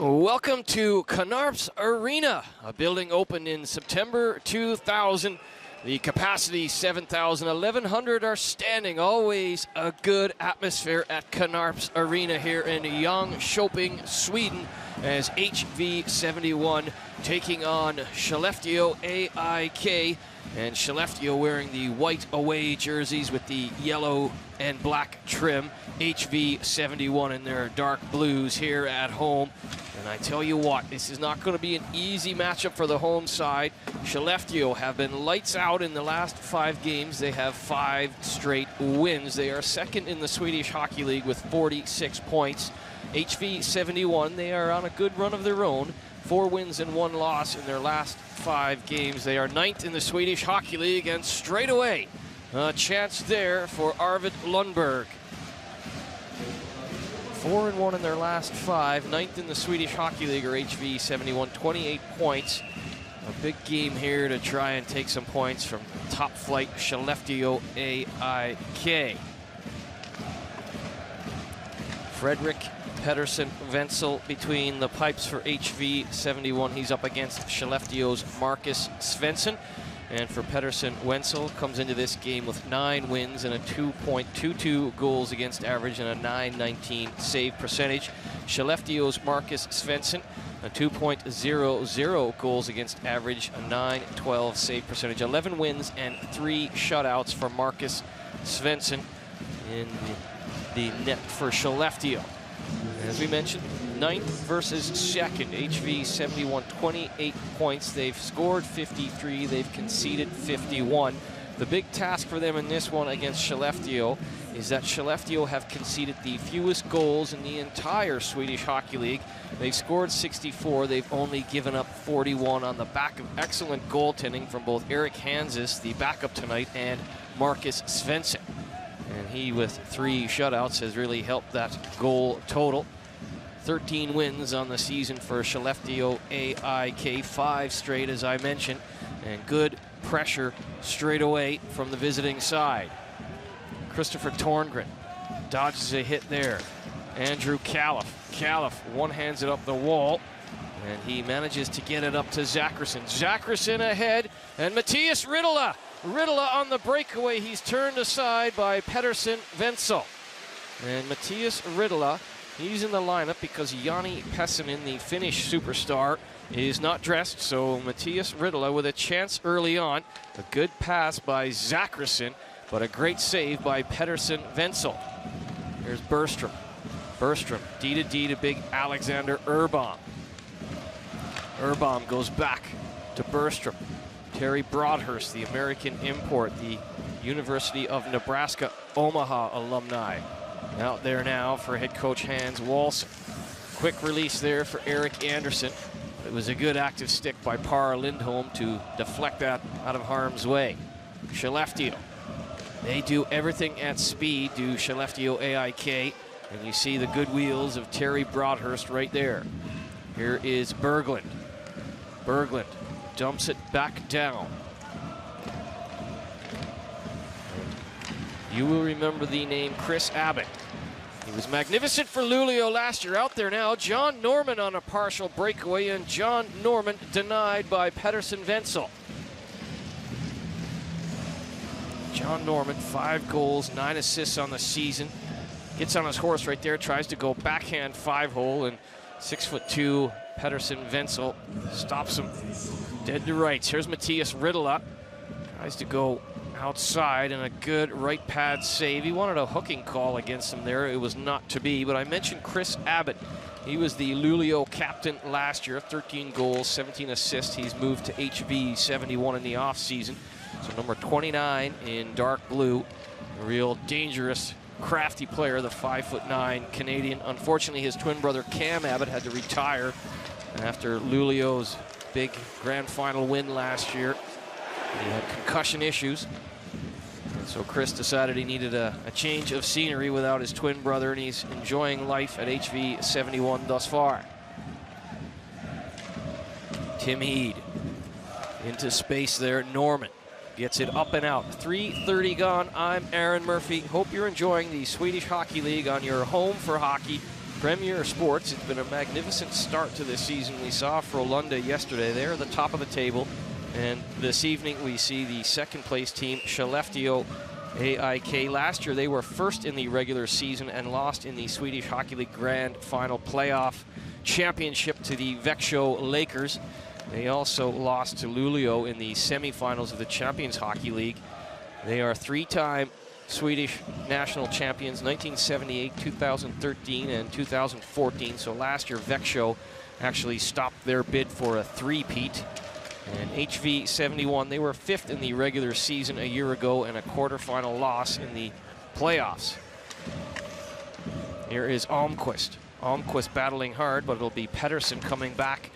Welcome to Canarps Arena, a building opened in September 2000. The capacity 7,000, 1,100 are standing. Always a good atmosphere at Canarps Arena here in Jönköping, Sweden, as HV71 taking on Skelleftea AIK. And Skelleftea wearing the white away jerseys with the yellow and black trim. HV71 in their dark blues here at home. And I tell you what, this is not going to be an easy matchup for the home side. Skelleftea have been lights out in the last 5 games. They have 5 straight wins. They are second in the Swedish Hockey League with 46 points. HV71, they are on a good run of their own. 4 wins and 1 loss in their last 5 games. They are 9th in the Swedish Hockey League, and straight away, a chance there for Arvid Lundberg. 4-1 in their last 5, 9th in the Swedish Hockey League, or HV71, 28 points. A big game here to try and take some points from top flight Skelleftea AIK. Fredrik Pedersen Wenzel between the pipes for HV71. He's up against Skelleftea's Marcus Svensson. And for Pedersen, Wenzel comes into this game with 9 wins and a 2.22 goals against average and a .919 save percentage. Skelleftea's Marcus Svensson, a 2.00 goals against average, a .912 save percentage. 11 wins and 3 shutouts for Marcus Svensson in the net for Skelleftea. As we mentioned, 9th versus 2nd. HV71, 28 points. They've scored 53. They've conceded 51. The big task for them in this one against Skelleftea is that Skelleftea have conceded the fewest goals in the entire Swedish Hockey League. They've scored 64. They've only given up 41 on the back of excellent goaltending from both Erik Hanses, the backup tonight, and Marcus Svensson. And he, with 3 shutouts, has really helped that goal total. 13 wins on the season for Skelleftea AIK, 5 straight, as I mentioned, and good pressure straight away from the visiting side. Christopher Torngren dodges a hit there. Andrew Califf. Califf one-hands it up the wall, and he manages to get it up to Zachrisson. Zachrisson ahead, and Matthias Ridula. Ridula on the breakaway. He's turned aside by Pedersen Wenzel. And Matthias Ridula, he's in the lineup because Jani Pessinen, the Finnish superstar, is not dressed. So Matthias Ridula with a chance early on. A good pass by Zachrisson, but a great save by Pedersen Wenzel. Here's Bergstrom. Bergstrom, D to big Alexander Urban. Urban goes back to Bergstrom. Terry Broadhurst, the American import, the University of Nebraska Omaha alumni. Out there now for head coach Hans Walson. Quick release there for Eric Anderson. It was a good active stick by Par Lindholm to deflect that out of harm's way. Skelleftea, they do everything at speed, do Skelleftea AIK, and you see the good wheels of Terry Broadhurst right there. Here is Berglund. Berglund dumps it back down. You will remember the name Chris Abbott. He was magnificent for Luleå last year. Out there now, John Norman on a partial breakaway, and John Norman denied by Pedersen Wenzel. John Norman, 5 goals, 9 assists on the season. Gets on his horse right there, tries to go backhand 5-hole, and 6'2" Pedersen Wenzel stops him dead to rights. Here's Matthias Ridula. Tries to go outside, and a good right pad save. He wanted a hooking call against him there. It was not to be, but I mentioned Chris Abbott. He was the Luleå captain last year, 13 goals, 17 assists. He's moved to HV71 in the offseason. So number 29 in dark blue, a real dangerous, crafty player, the 5'9" Canadian. Unfortunately, his twin brother Cam Abbott had to retire after Luleå's big grand final win last year. He had concussion issues. And so Chris decided he needed a change of scenery without his twin brother, and he's enjoying life at HV71 thus far. Tim Heed into space there. Norman gets it up and out. 3:30 gone. I'm Aaron Murphy. Hope you're enjoying the Swedish Hockey League on your home for hockey. Premier Sports. It's been a magnificent start to this season. We saw Frölunda yesterday. They're at the top of the table. And this evening we see the second place team, Skelleftea AIK. Last year they were first in the regular season and lost in the Swedish Hockey League Grand Final playoff championship to the Växjö Lakers. They also lost to Luleå in the semifinals of the Champions Hockey League. They are three-time Swedish national champions, 1978, 2013, and 2014. So last year Växjö actually stopped their bid for a three-peat. And HV 71, they were fifth in the regular season a year ago and a quarterfinal loss in the playoffs. Here is Almqvist. Almqvist battling hard, but it'll be Pettersson coming back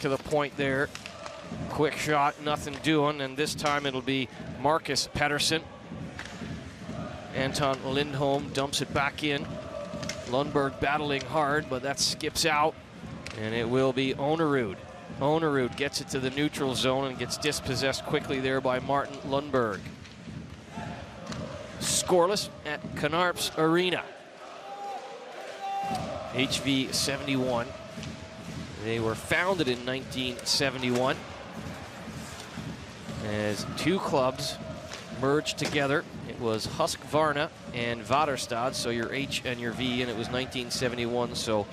to the point there. Quick shot, nothing doing, and this time it'll be Marcus Pettersson. Anton Lindholm dumps it back in. Lundberg battling hard, but that skips out, and it will be Onerud. Onerud gets it to the neutral zone and gets dispossessed quickly there by Martin Lundberg. Scoreless at Knarps Arena. HV 71. They were founded in 1971 as two clubs merged together. It was Husqvarna and Vaderstad, so your H and your V, and it was 1971. So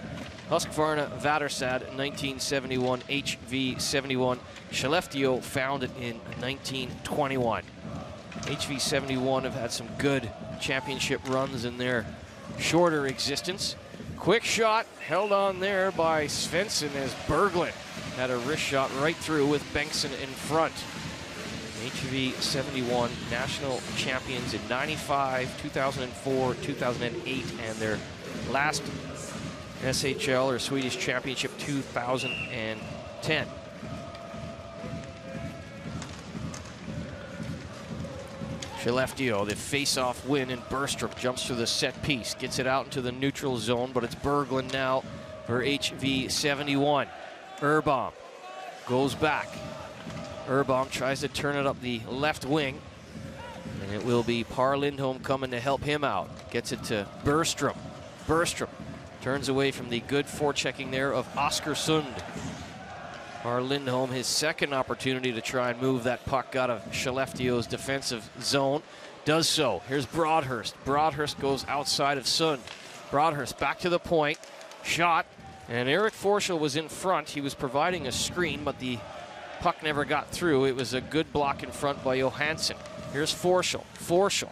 Husqvarna, Vaderstad, 1971, HV 71. Skelleftea founded in 1921. HV 71 have had some good championship runs in their shorter existence. Quick shot held on there by Svensson as Berglund had a wrist shot right through with Bengtsson in front. HV 71 national champions in 95, 2004, 2008, and their last SHL or Swedish Championship 2010. Skelleftea, the face-off win, and Bergstrom jumps to the set piece, gets it out into the neutral zone, but it's Berglund now for HV 71. Urban goes back. Urban tries to turn it up the left wing, and it will be Par Lindholm coming to help him out. Gets it to Bergstrom. Bergstrom turns away from the good forechecking there of Oskarsund. Par Lindholm, his second opportunity to try and move that puck out of Skellefteå's defensive zone. Does so. Here's Broadhurst. Broadhurst goes outside of Sund. Broadhurst back to the point. Shot. And Erik Forsell was in front. He was providing a screen, but the puck never got through. It was a good block in front by Johansson. Here's Forsell. Forsell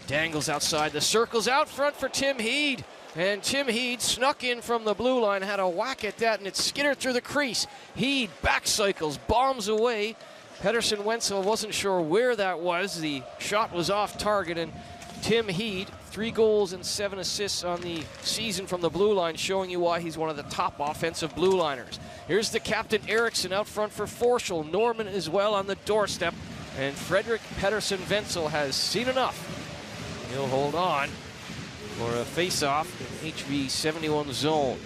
dangles outside. The circle's out front for Tim Heed. And Tim Heed snuck in from the blue line, had a whack at that, and it skittered through the crease. Heed back cycles, bombs away. Pettersson Wenzel wasn't sure where that was. The shot was off target, and Tim Heed, 3 goals and 7 assists on the season from the blue line, showing you why he's one of the top offensive blue liners. Here's the captain Eriksson out front for Forsell. Norman as well on the doorstep, and Fredrik Pettersson Wenzel has seen enough. He'll hold on for a face-off in HV 71 zone.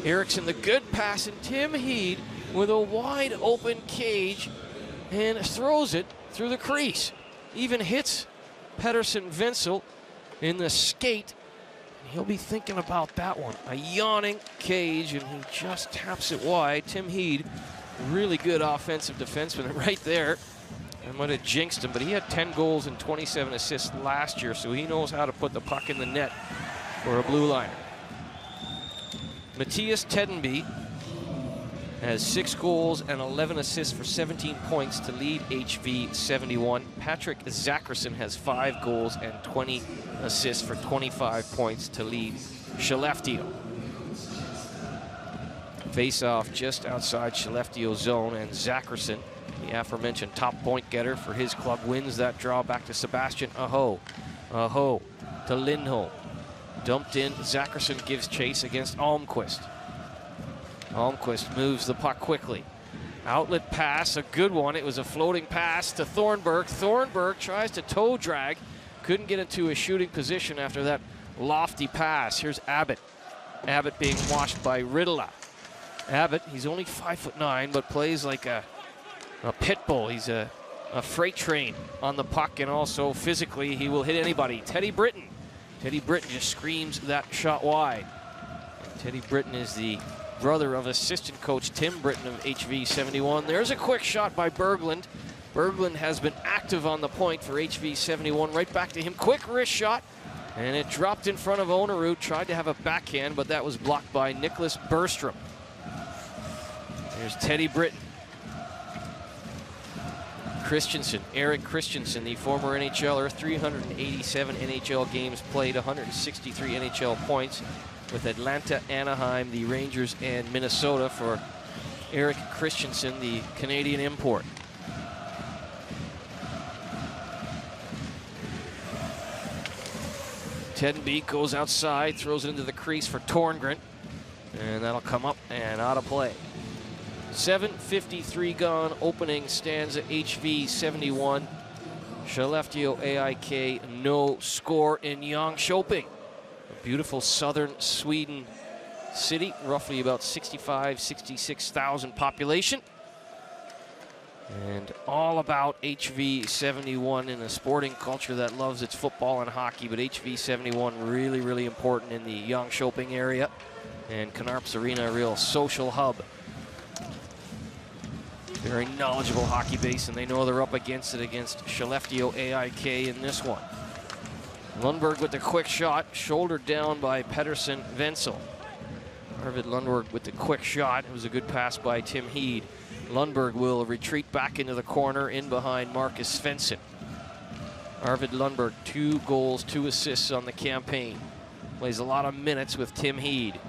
Eriksson, the good pass, and Tim Heed with a wide open cage and throws it through the crease. Even hits Pettersson Wenzel in the skate. He'll be thinking about that one. A yawning cage, and he just taps it wide. Tim Heed, really good offensive defenseman right there. I might have jinxed him, but he had 10 goals and 27 assists last year, so he knows how to put the puck in the net for a blue liner. Matthias Tedenby has 6 goals and 11 assists for 17 points to lead HV 71. Patrick Zacherson has 5 goals and 20 assists for 25 points to lead Skelleftea. Face-off just outside Skellefteå zone, and Zacherson, the aforementioned top point getter for his club, wins that draw back to Sebastian Aho. Aho to Lindholm. Dumped in, Zacherson gives chase against Almqvist. Almqvist moves the puck quickly. Outlet pass, a good one. It was a floating pass to Thornburg. Thornburg tries to toe drag. Couldn't get into a shooting position after that lofty pass. Here's Abbott. Abbott being washed by Riddela. Abbott, he's only 5'9", but plays like a pit bull. He's a freight train on the puck, and also physically he will hit anybody. Teddy Britton. Teddy Britton just screams that shot wide. Teddy Britton is the brother of assistant coach Tim Britton of HV71. There's a quick shot by Berglund. Berglund has been active on the point for HV71. Right back to him. Quick wrist shot. And it dropped in front of Onerud. Tried to have a backhand, but that was blocked by Nicholas Bergstrom. There's Teddy Britton. Christensen, Eric Christensen, the former NHLer, 387 NHL games played, 163 NHL points with Atlanta, Anaheim, the Rangers, and Minnesota for Eric Christensen, the Canadian import. Tedenbeek goes outside, throws it into the crease for Torngren, and that'll come up and out of play. 7:53 gone, opening stanza, HV71. Skelleftea AIK, no score in Jönköping. A beautiful southern Sweden city, roughly about 66,000 population. And all about HV71 in a sporting culture that loves its football and hockey, but HV71 really, really important in the Jönköping area. And Knarps Arena, a real social hub. Very knowledgeable hockey base, and they know they're up against it against Skelleftea AIK in this one. Lundberg with the quick shot, shouldered down by Pettersson Wenzel. Arvid Lundberg with the quick shot. It was a good pass by Tim Heed. Lundberg will retreat back into the corner in behind Marcus Svensson. Arvid Lundberg, 2 goals, 2 assists on the campaign. Plays a lot of minutes with Tim Heed.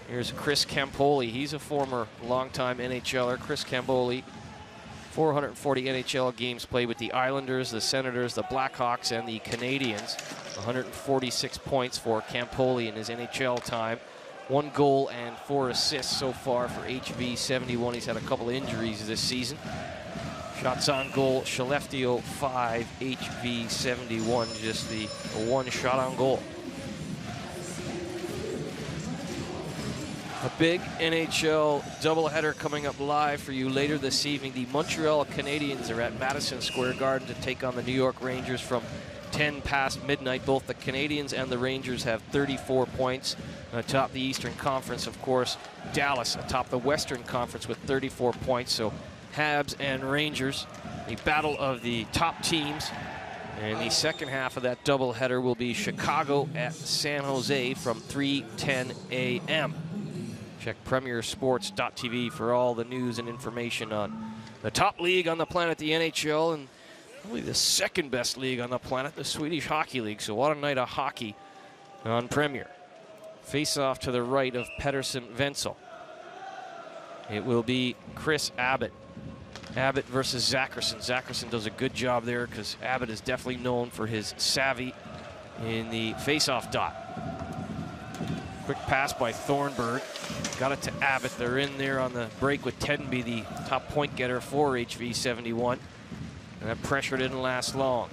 Here's Chris Campoli. He's a former longtime NHLer. Chris Campoli, 440 NHL games played with the Islanders, the Senators, the Blackhawks, and the Canadiens. 146 points for Campoli in his NHL time. 1 goal and 4 assists so far for HV71. He's had a couple injuries this season. Shots on goal, Skelleftea 5, HV71, just the 1 shot on goal. A big NHL doubleheader coming up live for you later this evening. The Montreal Canadiens are at Madison Square Garden to take on the New York Rangers from 10 past midnight. Both the Canadiens and the Rangers have 34 points. Atop the Eastern Conference, of course, Dallas atop the Western Conference with 34 points. So Habs and Rangers, the battle of the top teams. And the second half of that doubleheader will be Chicago at San Jose from 3:10 a.m. Check premiersports.tv for all the news and information on the top league on the planet, the NHL, and probably the second best league on the planet, the Swedish Hockey League. So what a night of hockey on Premier. Face off to the right of Pettersson Wenzel. It will be Chris Abbott. Abbott versus Zackerson. Zackerson does a good job there because Abbott is definitely known for his savvy in the face-off dot. Quick pass by Thornburg. Got it to Abbott. They're in there on the break with Tedenby, the top point getter for HV71. And that pressure didn't last long.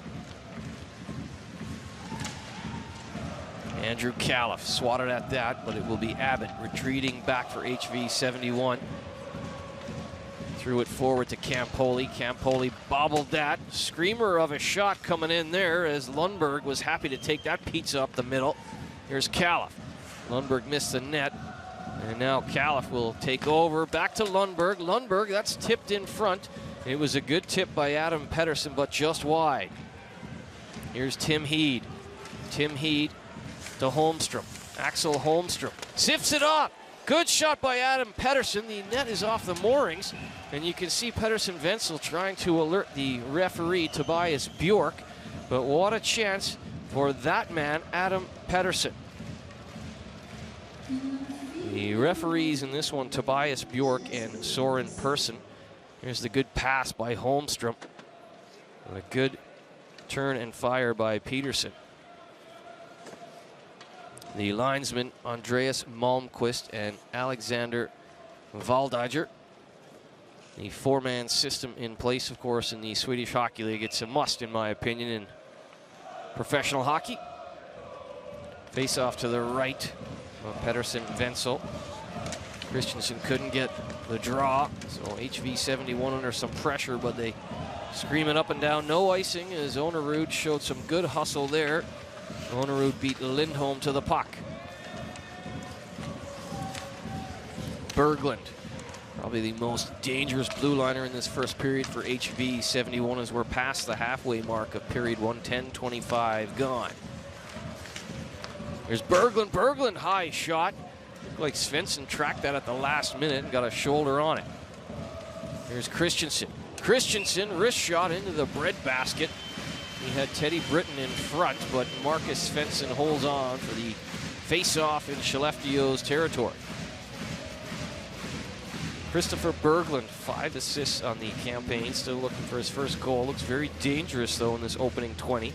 Andrew Califf swatted at that, but it will be Abbott retreating back for HV71. Threw it forward to Campoli. Campoli bobbled that. Screamer of a shot coming in there as Lundberg was happy to take that pizza up the middle. Here's Califf. Lundberg missed the net, and now Califf will take over. Back to Lundberg. Lundberg, that's tipped in front. It was a good tip by Adam Pettersson, but just wide. Here's Tim Heed. Tim Heed to Holmstrom. Axel Holmstrom sifts it off. Good shot by Adam Pettersson. The net is off the moorings, and you can see Pettersson Wenzel trying to alert the referee, Tobias Bjork. But what a chance for that man, Adam Pettersson. The referees in this one, Tobias Bjork and Soren Persson. Here's the good pass by Holmstrom. And a good turn and fire by Peterson. The linesmen, Andreas Malmqvist and Alexander Valdiger. The 4-man system in place, of course, in the Swedish Hockey League. It's a must, in my opinion, in professional hockey. Face off to the right of Pettersson Wenzel. Christensen couldn't get the draw, so HV71 under some pressure, but they scream it up and down. No icing as Onerud showed some good hustle there. Onerud beat Lindholm to the puck. Berglund, probably the most dangerous blue liner in this first period for HV71 as we're past the halfway mark of period 1:10:25 gone. Here's Berglund. Berglund, high shot. Looked like Svensson tracked that at the last minute and got a shoulder on it. Here's Christensen. Christensen, wrist shot into the breadbasket. He had Teddy Britton in front, but Marcus Svensson holds on for the face-off in Skellefteå's territory. Christopher Berglund, 5 assists on the campaign, still looking for his first goal. Looks very dangerous, though, in this opening 20.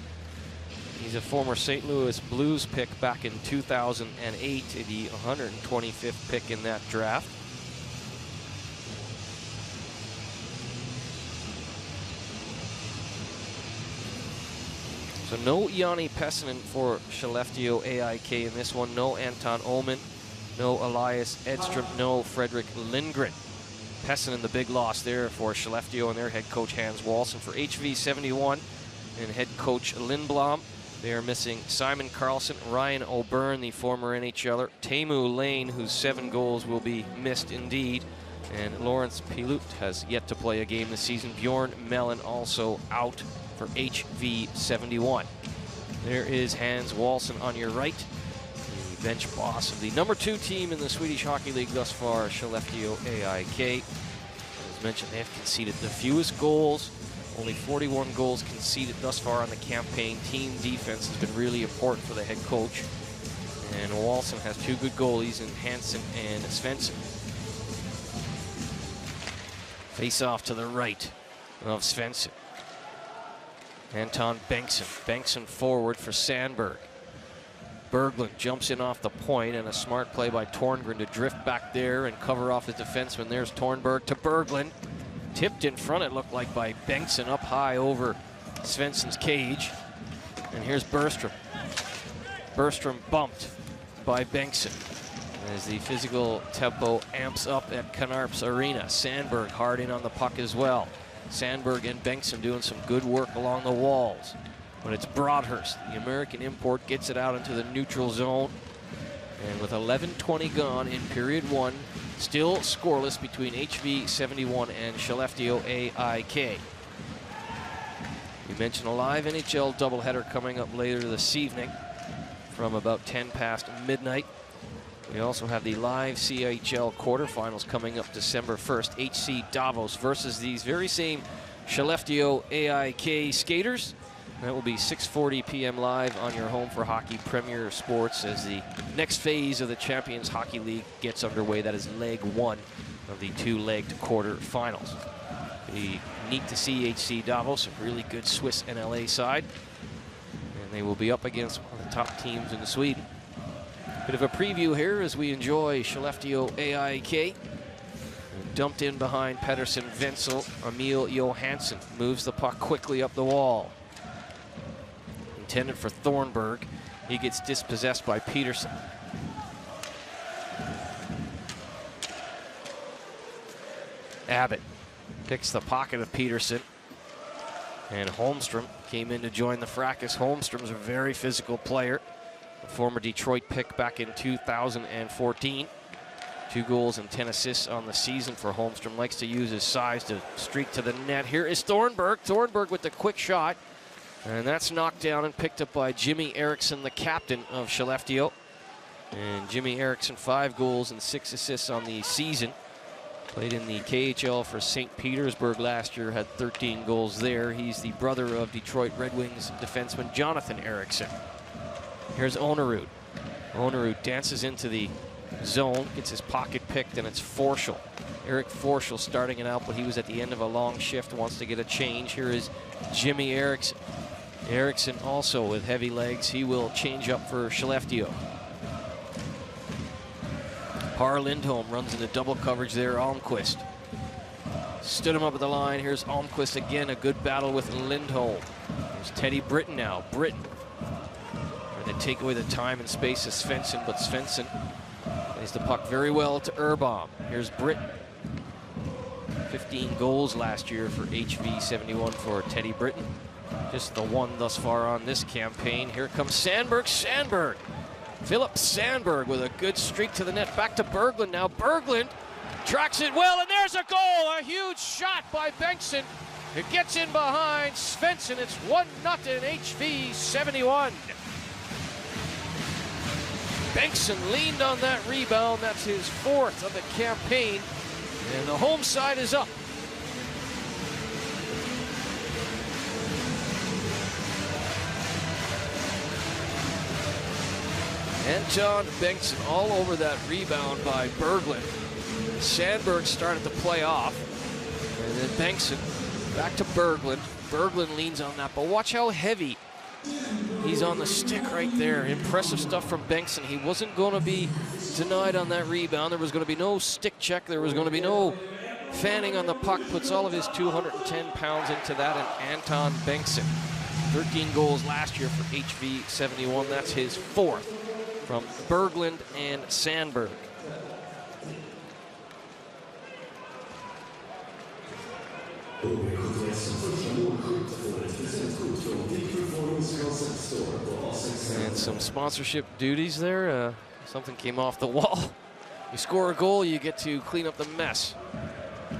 He's a former St. Louis Blues pick back in 2008, the 125th pick in that draft. So no Jani Pessinen for Skellefteå AIK in this one. No Anton Oman, no Elias Edström, no Fredrik Lindgren. Pessinen, the big loss there for Skellefteå and their head coach Hans Wallson. For HV71 and head coach Lindblom, they are missing Simon Karlsson, Ryan O'Byrne, the former NHLer, Teemu Lane, whose 7 goals will be missed indeed, and Lawrence Pilut has yet to play a game this season. Bjorn Mellon also out for HV71. There is Hans Wallson on your right, the bench boss of the number 2 team in the Swedish Hockey League thus far, Skellefteå AIK. As mentioned, they have conceded the fewest goals, only 41 goals conceded thus far on the campaign. Team defense has been really important for the head coach. And Wallson has 2 good goalies in Hansen and Svensson. Face off to the right of Svensson. Anton Bengtsson. Bengtsson forward for Sandberg. Berglund jumps in off the point, and a smart play by Torngren to drift back there and cover off his defenseman. There's Tornberg to Berglund. Tipped in front, it looked like, by Bengtsson up high over Svensson's cage. And here's Bergström. Bergström bumped by Bengtsson as the physical tempo amps up at Canarps Arena. Sandberg hard in on the puck as well. Sandberg and Bengtsson doing some good work along the walls. But it's Broadhurst, the American import, gets it out into the neutral zone. And with 11:20 gone in period 1, still scoreless between HV71 and Skellefteå AIK. We mentioned a live NHL doubleheader coming up later this evening from about 10 past midnight. We also have the live CHL quarterfinals coming up December 1st. HC Davos versus these very same Skellefteå AIK skaters. That will be 6:40 p.m. live on your home for hockey Premier Sports as the next phase of the Champions Hockey League gets underway. That is leg 1 of the 2-legged quarterfinals. Be neat to see HC Davos, a really good Swiss NLA side. And they will be up against one of the top teams in Sweden. Bit of a preview here as we enjoy Skellefteå AIK. Dumped in behind Pedersen Wenzel. Emil Johansson moves the puck quickly up the wall. Intended for Thornburg. He gets dispossessed by Peterson. Abbott picks the pocket of Peterson. And Holmstrom came in to join the fracas. Holmstrom's a very physical player. A former Detroit pick back in 2014. 2 goals and 10 assists on the season for Holmstrom. Likes to use his size to streak to the net. Here is Thornburg. Thornburg with the quick shot. And that's knocked down and picked up by Jimmy Eriksson, the captain of Skellefteå. And Jimmy Eriksson, 5 goals and 6 assists on the season. Played in the KHL for St. Petersburg last year, had 13 goals there. He's the brother of Detroit Red Wings defenseman Jonathan Eriksson. Here's Onerud. Onerud dances into the zone, gets his pocket picked, and it's Forshall. Eric Forshall starting it out, but he was at the end of a long shift, wants to get a change. Here is Jimmy Eriksson. Eriksson also with heavy legs. He will change up for Skellefteå. Par Lindholm runs into double coverage there. Almquist stood him up at the line. Here's Almquist again. A good battle with Lindholm. There's Teddy Britton now. Britton trying to take away the time and space of Svensson, but Svensson plays the puck very well to Urban. Here's Britton. 15 goals last year for HV71 for Teddy Britton. Just the one thus far on this campaign. Here comes Sandberg. Sandberg. Philip Sandberg with a good streak to the net. Back to Berglund now. Berglund Tracks it well, and there's a goal. A huge shot by Bengtsson. It gets in behind Svensson. It's 1-0 HV 71. Bengtsson leaned on that rebound. That's his 4th of the campaign. And the home side is up. Anton Bengtsson all over that rebound by Berglund. Sandberg started to play off. And then Bengtsson back to Berglund. Berglund leans on that, but watch how heavy he's on the stick right there. Impressive stuff from Bengtsson. He wasn't going to be denied on that rebound. There was going to be no stick check. There was going to be no fanning on the puck. Puts all of his 210 pounds into that, and Anton Bengtsson. 13 goals last year for HV 71. That's his 4th from Berglund and Sandberg. And some sponsorship duties there. Something came off the wall. You score a goal, you get to clean up the mess.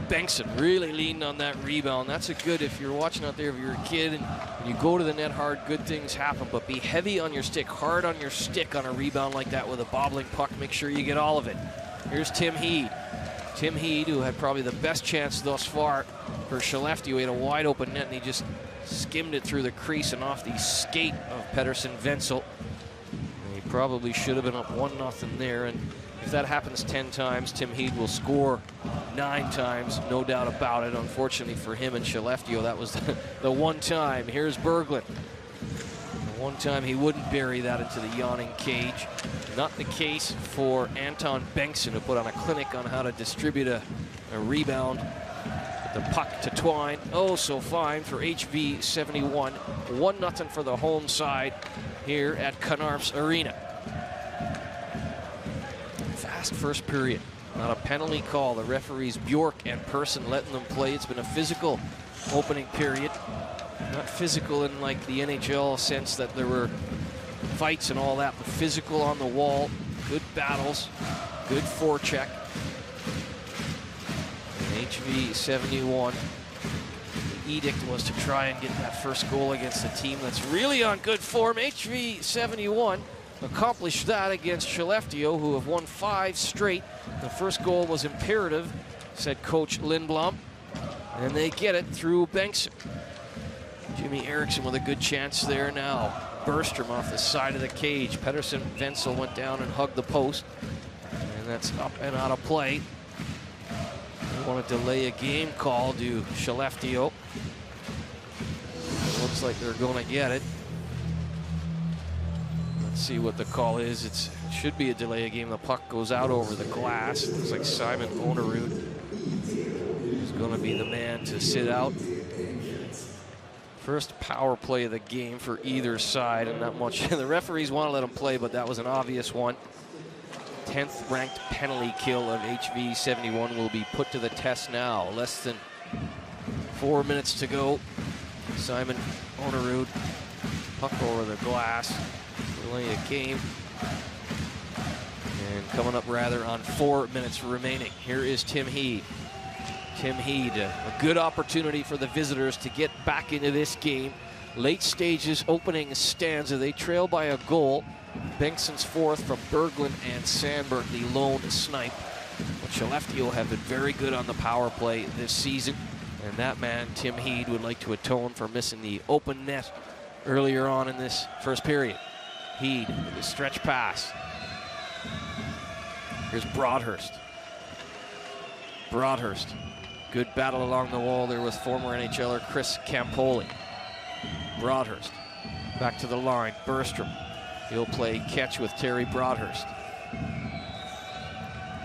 Bengtsson really leaned on that rebound. That's a good, if you're watching out there, if you're a kid and you go to the net hard, good things happen. But be heavy on your stick, hard on your stick on a rebound like that with a bobbling puck. Make sure you get all of it. Here's Tim Heed. Tim Heed, who had probably the best chance thus far for Skelleftea. He had a wide open net and he just skimmed it through the crease and off the skate of Pettersson Wenzel. He probably should have been up 1-0 there, and if that happens 10 times, Tim Heed will score 9 times, no doubt about it. Unfortunately for him and Skelleftea, that was the one time. Here's Berglund. The one time he wouldn't bury that into the yawning cage. Not the case for Anton Bengtsson, who put on a clinic on how to distribute a rebound. The puck to Twine. Oh, so fine for HV 71. 1-0 for the home side here at Canarps Arena. Fast first period. Not a penalty call. The referees Bjork and Persson letting them play. It's been a physical opening period. Not physical in like the NHL sense that there were fights and all that, but physical on the wall. Good battles. Good forecheck. And HV 71. The edict was to try and get that first goal against a team that's really on good form. HV 71 accomplished that against Skelleftea, who have won 5 straight. The first goal was imperative, said Coach Lindblom, and they get it through Bengtsson. Jimmy Eriksson with a good chance there now. Bergstrom off the side of the cage. Pettersson Wenzel went down and hugged the post, and that's up and out of play. They want to delay a game call to Skelleftea. Looks like they're going to get it. Let's see what the call is. It should be a delay of game. The puck goes out over the glass. Looks like Simon Onerud is going to be the man to sit out. First power play of the game for either side, and not much. The referees want to let him play, but that was an obvious one. 10th ranked penalty kill of HV 71 will be put to the test now. Less than 4 minutes to go. Simon Onerud, puck over the glass. Delay a game. And coming up rather on 4 minutes remaining. Here is Tim Heed. Tim Heed, a good opportunity for the visitors to get back into this game. Late stages opening stanza. They trail by a goal. Bengtsson's 4th from Berglund and Sandberg, the lone snipe. But Skelleftea have been very good on the power play this season. And that man, Tim Heed, would like to atone for missing the open net earlier on in this first period. Heed with a stretch pass. Here's Broadhurst. Broadhurst. Good battle along the wall there with former NHLer Chris Campoli. Broadhurst back to the line. Bergstrom. He'll play catch with Terry Broadhurst.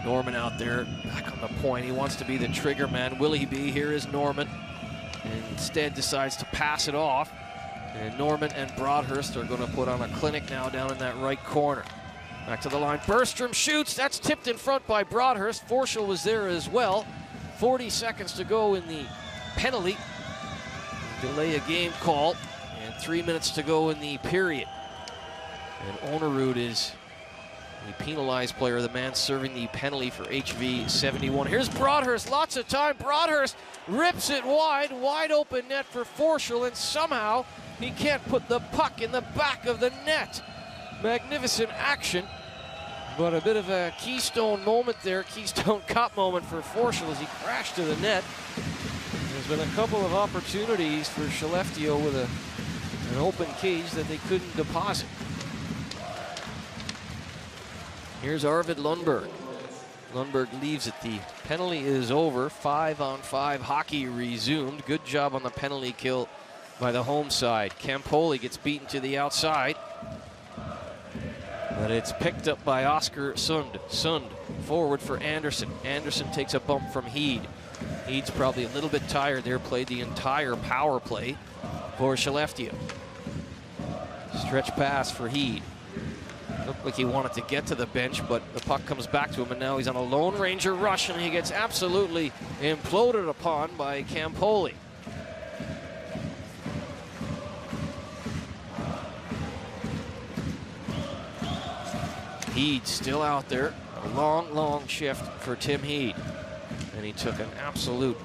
Norman out there back on the point. He wants to be the trigger man. Will he be? Here is Norman. And instead decides to pass it off. And Norman and Broadhurst are going to put on a clinic now down in that right corner. Back to the line. Bergstrom shoots. That's tipped in front by Broadhurst. Forshall was there as well. 40 seconds to go in the penalty. Delay a game call. And 3 minutes to go in the period. And Onerud is the penalized player, the man serving the penalty for HV71. Here's Broadhurst, lots of time. Broadhurst rips it wide, wide open net for Forshall, and somehow he can't put the puck in the back of the net. Magnificent action, but a bit of a keystone moment there, Keystone Cup moment for Forshall as he crashed to the net. There's been a couple of opportunities for Skelleftea with an open cage that they couldn't deposit. Here's Arvid Lundberg. Lundberg leaves it. The penalty is over. 5-on-5 hockey resumed. Good job on the penalty kill by the home side. Campoli gets beaten to the outside, but it's picked up by Oscar Sund. Sund forward for Anderson. Anderson takes a bump from Heed. Heed's probably a little bit tired there. Played the entire power play for Skelleftea. Stretch pass for Heed. Looked like he wanted to get to the bench, but the puck comes back to him, and now he's on a Lone Ranger rush, and he gets absolutely imploded upon by Campoli. Heed still out there. A long, long shift for Tim Heed. And he took an absolute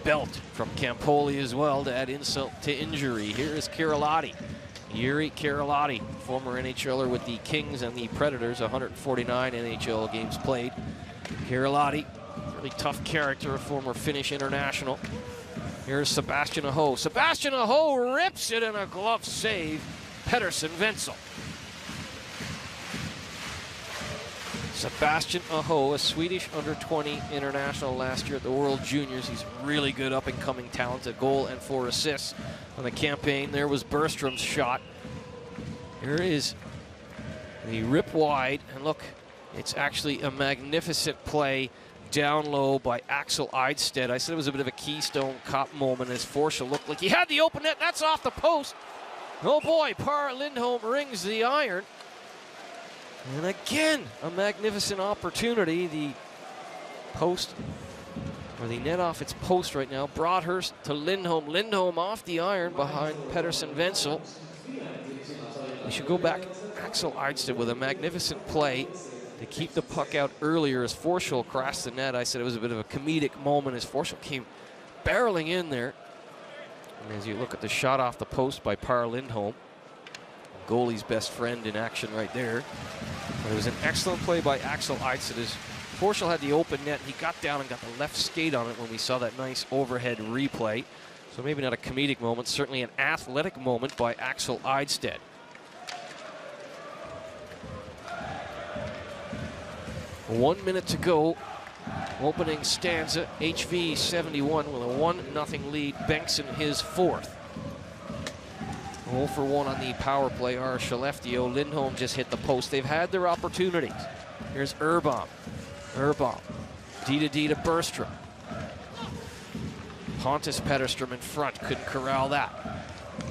belt from Campoli as well to add insult to injury. Here is Kirilotti. Yuri Kirilotti, former NHLer with the Kings and the Predators, 149 NHL games played. Kirilotti, really tough character, a former Finnish international. Here's Sebastian Aho. Sebastian Aho rips it in a glove save. Pettersson Wenzel. Sebastian Aho, a Swedish under-20 international last year at the World Juniors. He's really good up-and-coming talent, a goal and 4 assists on the campaign. There was Bergstrom's shot. Here is the rip wide, and look, it's actually a magnificent play down low by Axel Eidstedt. I said it was a bit of a Keystone Cup moment as Forshall looked like he had the open net. That's off the post. Oh boy, Per Lindholm rings the iron. And again, a magnificent opportunity. The post, or the net off its post right now. Broadhurst to Lindholm. Lindholm off the iron behind Pettersson Wenzel. We should go back. Axel Eidstedt with a magnificent play to keep the puck out earlier as Forshall crossed the net. I said it was a bit of a comedic moment as Forshall came barreling in there. And as you look at the shot off the post by Per Lindholm, goalie's best friend in action right there. But it was an excellent play by Axel Eidstedt as Forshall had the open net. He got down and got the left skate on it when we saw that nice overhead replay. So maybe not a comedic moment, certainly an athletic moment by Axel Eidstedt. One minute to go. Opening stanza, HV71 with a 1-0 lead. Bengtson his 4th. 0 for 1 on the power play are Skelleftea. Lindholm just hit the post. They've had their opportunities. Here's Urban. Urban. D to Bergstrom. Pontus Petterstrom in front. Couldn't corral that.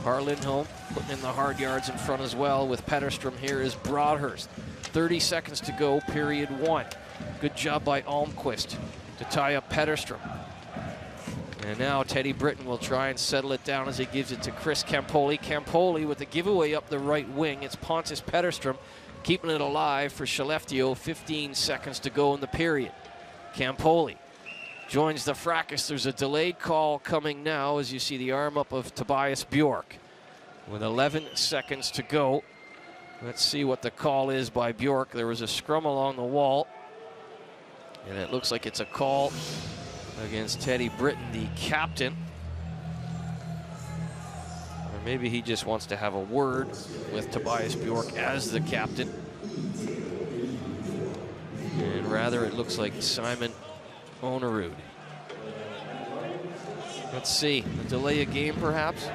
Per Lindholm putting in the hard yards in front as well with Petterstrom. Here is Broadhurst. 30 seconds to go, period 1. Good job by Almquist to tie up Petterstrom. And now Teddy Britton will try and settle it down as he gives it to Chris Campoli. Campoli with the giveaway up the right wing. It's Pontus Petterstrom keeping it alive for Skelleftea. 15 seconds to go in the period. Campoli joins the fracas. There's a delayed call coming now as you see the arm up of Tobias Bjork. With 11 seconds to go. Let's see what the call is by Bjork. There was a scrum along the wall. And it looks like it's a call against Teddy Britton, the captain. Or maybe he just wants to have a word with Tobias Bjork as the captain. And rather, it looks like Simon Onerud. Let's see, a delay of game perhaps?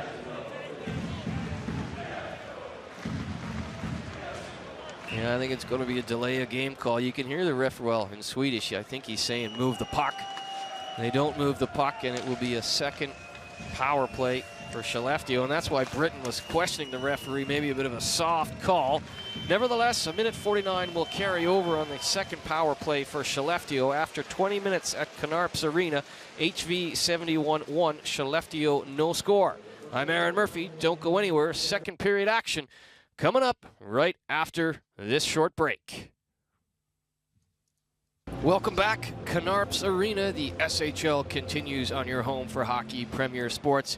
Yeah, I think it's going to be a delay of game call. You can hear the ref well in Swedish. I think he's saying move the puck. They don't move the puck, and it will be a second power play for Skelleftea, and that's why Britton was questioning the referee, maybe a bit of a soft call. Nevertheless, a minute 49 will carry over on the second power play for Skelleftea after 20 minutes at Knarps Arena. HV71 1, Skelleftea no score. I'm Aaron Murphy. Don't go anywhere. Second period action coming up right after this short break. Welcome back, Canarps Arena. The SHL continues on your home for hockey premier sports.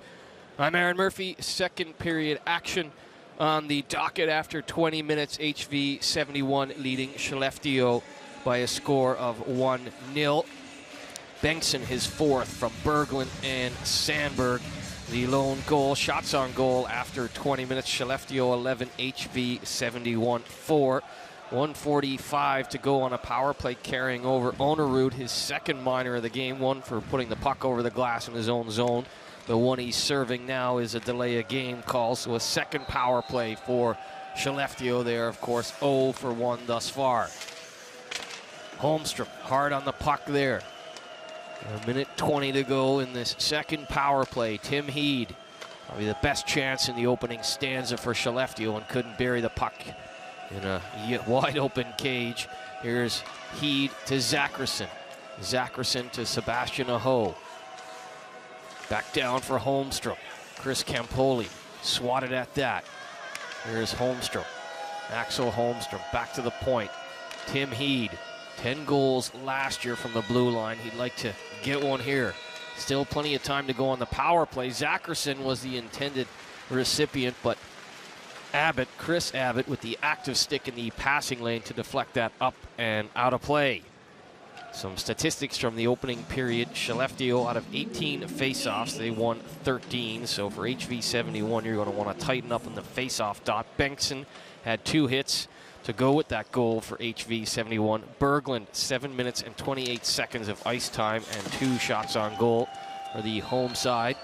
I'm Aaron Murphy. Second period action on the docket after 20 minutes. HV 71 leading Skelleftea by a score of 1-0. Bengtsson his fourth from Berglund and Sandberg. The lone goal, shots on goal after 20 minutes. Skelleftea 11, HV 71 4. 1:45 to go on a power play, carrying over Onerud, his second minor of the game, one for putting the puck over the glass in his own zone. The one he's serving now is a delay of game call, so a second power play for Skelleftea. They are, of course, 0 for 1 thus far. Holmstrom hard on the puck there. A minute 20 to go in this second power play. Tim Heed, probably the best chance in the opening stanza for Skelleftea, and couldn't bury the puck in a wide open cage. Here's Heed to Zacherson. Zacherson to Sebastian Aho. Back down for Holmstrom. Chris Campoli swatted at that. Here's Holmstrom. Axel Holmstrom back to the point. Tim Heed, 10 goals last year from the blue line. He'd like to get one here. Still plenty of time to go on the power play. Zacherson was the intended recipient, but Abbott, Chris Abbott, with the active stick in the passing lane to deflect that up and out of play. Some statistics from the opening period. Skelleftea, out of 18 faceoffs, they won 13. So for HV 71, you're going to want to tighten up in the faceoff dot. Bengtsson had 2 hits to go with that goal for HV 71. Berglund, 7 minutes and 28 seconds of ice time and 2 shots on goal for the home side.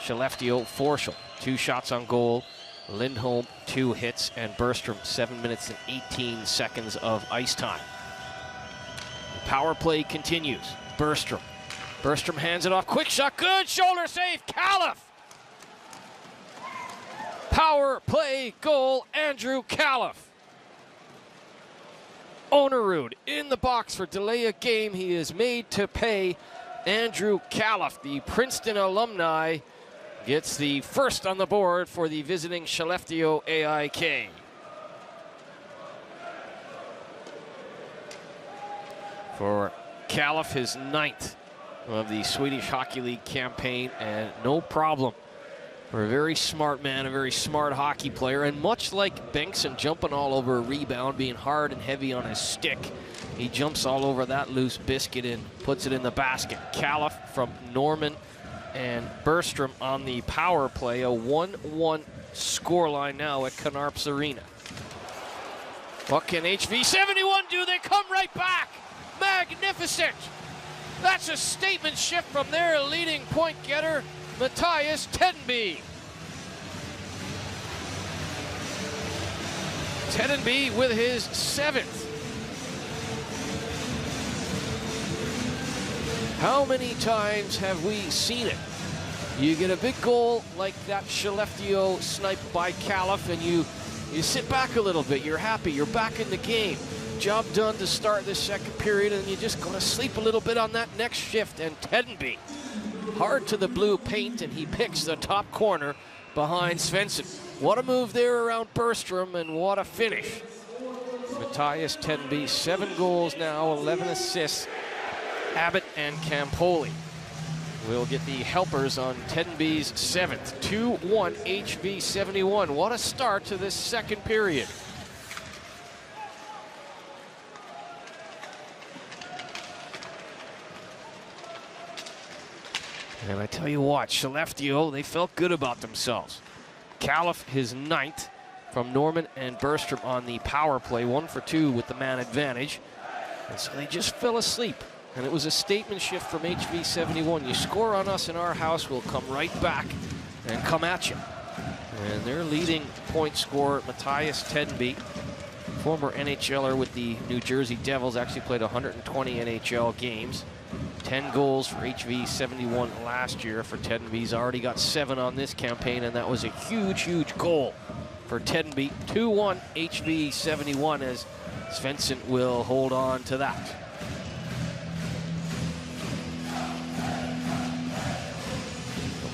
Skelleftea, Forschel, 2 shots on goal. Lindholm, 2 hits, and Bergstrom, 7 minutes and 18 seconds of ice time. The power play continues. Bergstrom hands it off. Quick shot, good shoulder save, Califf. Power play goal, Andrew Califf. Onerud in the box for delay of game. He is made to pay. Andrew Califf, the Princeton alumni, gets the first on the board for the visiting Skelleftea AIK. For Califf, his 9th of the Swedish Hockey League campaign, and no problem for a very smart man, a very smart hockey player, and much like Bengtsson jumping all over a rebound, being hard and heavy on his stick, he jumps all over that loose biscuit and puts it in the basket. Califf from Norman and Bergstrom on the power play. A 1-1 scoreline now at Canarps Arena. What can HV 71 do? They come right back. Magnificent. That's a statement shift from their leading point getter, Matthias Tedenby. Tedenby with his 7th. How many times have we seen it? You get a big goal like that Skelleftea sniped by Califf, and you sit back a little bit. You're happy. You're back in the game. Job done to start the second period, and you just go to sleep a little bit on that next shift. And Tedenby, hard to the blue paint, and he picks the top corner behind Svensson. What a move there around Bergstrom, and what a finish. Matthias Tedenby, 7 goals now, 11 assists. Abbott and Campoli will get the helpers on Tedenby's 7th. 2-1 HV 71. What a start to this second period. And I tell you what, Skelleftea, they felt good about themselves. Califf, his 9th from Norman and Bergstrom on the power play. 1 for 2 with the man advantage. And so they just fell asleep. And it was a statement shift from HV 71. You score on us in our house, we'll come right back and come at you. And their leading point scorer, Matthias Tedenby, former NHLer with the New Jersey Devils, actually played 120 NHL games. 10 goals for HV 71 last year for Tedenby. He's already got 7 on this campaign, and that was a huge, huge goal for Tedenby. 2-1 HV 71 as Svensson will hold on to that.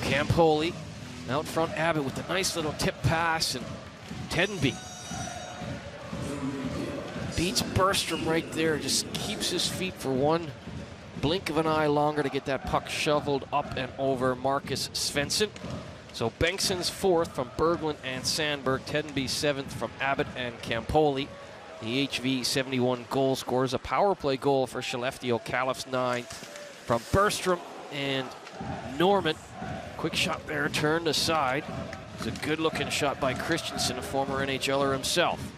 Campoli out front, Abbott with a nice little tip pass, and Tedenby Beats Bergstrom right there, just keeps his feet for one blink of an eye longer to get that puck shoveled up and over Marcus Svensson. So Bengtson's fourth from Berglund and Sandberg, Tedenby seventh from Abbott and Campoli. The HV71 goal scores, a power play goal for Skelleftea, Calif's ninth from Bergstrom and Norman. Quick shot there, turned aside. It's a good looking shot by Christensen, a former NHLer himself.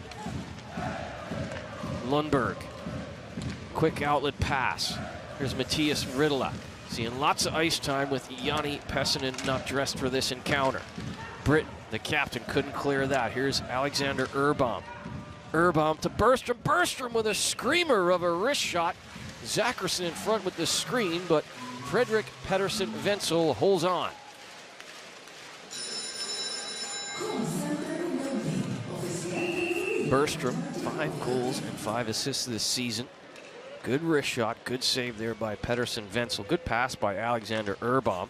Lundberg, quick outlet pass. Here's Matthias Riddela, seeing lots of ice time with Jani Pessinen not dressed for this encounter. Britton, the captain, couldn't clear that. Here's Alexander Urbaum. Urbaum to Bergstrom. Bergstrom with a screamer of a wrist shot. Zackerson in front with the screen, but Fredrik Pedersen Wenzel holds on. Bergstrom, 5 goals and 5 assists this season. Good wrist shot, good save there by Pedersen Wenzel. Good pass by Alexander Urbaum.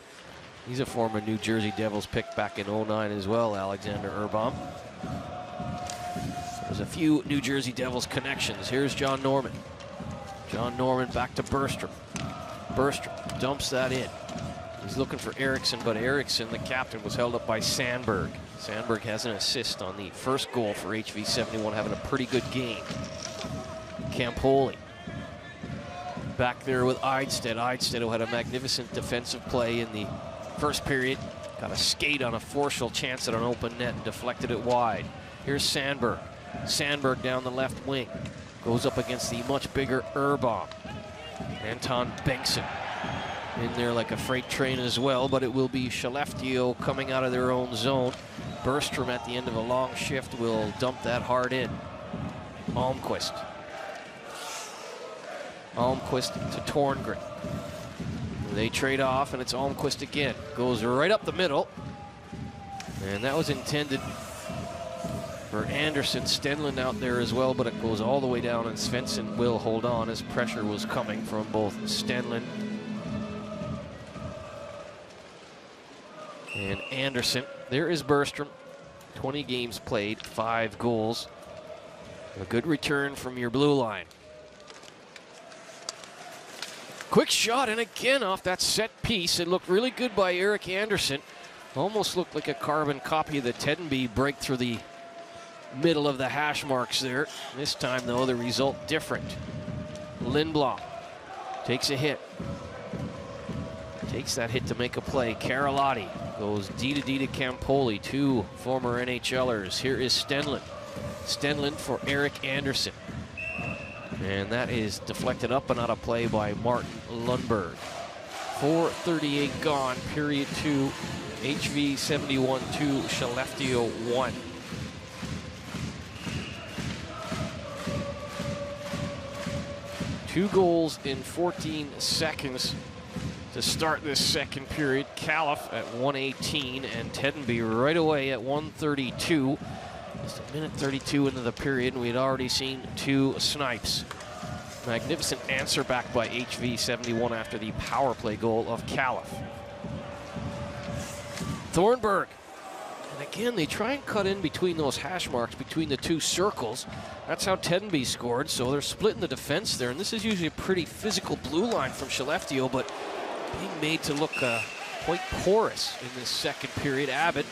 He's a former New Jersey Devils pick back in 09 as well, Alexander Urbaum. There's a few New Jersey Devils connections. Here's John Norman. John Norman back to Bergstrom. Bergstrom dumps that in. He's looking for Eriksson, but Eriksson, the captain, was held up by Sandberg. Sandberg has an assist on the first goal for HV71, having a pretty good game. Campoli back there with Eidstedt. Eidstedt, who had a magnificent defensive play in the first period, got a skate on a Forshall chance at an open net and deflected it wide. Here's Sandberg. Sandberg down the left wing. Goes up against the much bigger Urbaum. Anton Bengtsson in there like a freight train as well, but it will be Skelleftea coming out of their own zone. Bergstrom at the end of a long shift will dump that hard in. Almquist. Almquist to Torngren. They trade off, and it's Almquist again. Goes right up the middle. And that was intended for Anderson. Stenlund out there as well, but it goes all the way down, and Svensson will hold on as pressure was coming from both Stenlund and Anderson. There is Bergstrom. 20 games played, 5 goals. A good return from your blue line. Quick shot, and again off that set piece. It looked really good by Eric Anderson. Almost looked like a carbon copy of the Tedenby break through the middle of the hash marks there. This time, though, the result different. Lindblom takes a hit. Takes that hit to make a play. Carlotti goes D to Campoli, 2 former NHLers. Here is Stenlund. Stenlund for Eric Anderson. And that is deflected up and out of play by Martin Lundberg. 4:38 gone, period 2. HV71 2, Skelleftea 1. Two goals in 14 seconds to start this second period. Calif at 1:18 and Tedenby right away at 1:32. Just a minute 32 into the period, and we'd already seen 2 snipes. Magnificent answer back by HV71 after the power play goal of Calif. Thornburg. And again, they try and cut in between those hash marks, between the 2 circles. That's how Tedenby scored, so they're splitting the defense there. And this is usually a pretty physical blue line from Skelleftea, but being made to look quite porous in this second period. Abbott,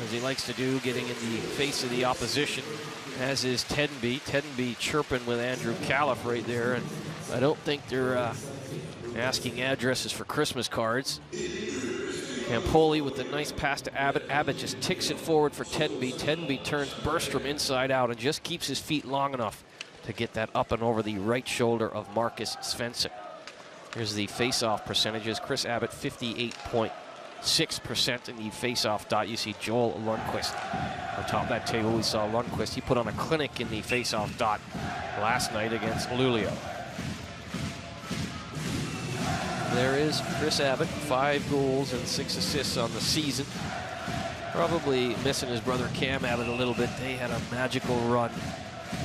as he likes to do, getting in the face of the opposition, as is Tedenby. Tedenby chirping with Andrew Calif right there, and I don't think they're asking addresses for Christmas cards. Campoli with the nice pass to Abbott. Abbott just ticks it forward for Tedenby. Tedenby turns Bergstrom inside out and just keeps his feet long enough to get that up and over the right shoulder of Marcus Svensson. Here's the face-off percentages. Chris Abbott, 58.6% in the face-off dot. You see Joel Lundqvist on top of that table. We saw Lundqvist. He put on a clinic in the face-off dot last night against Luleå. There is Chris Abbott, 5 goals and 6 assists on the season. Probably missing his brother Cam Abbott a little bit. They had a magical run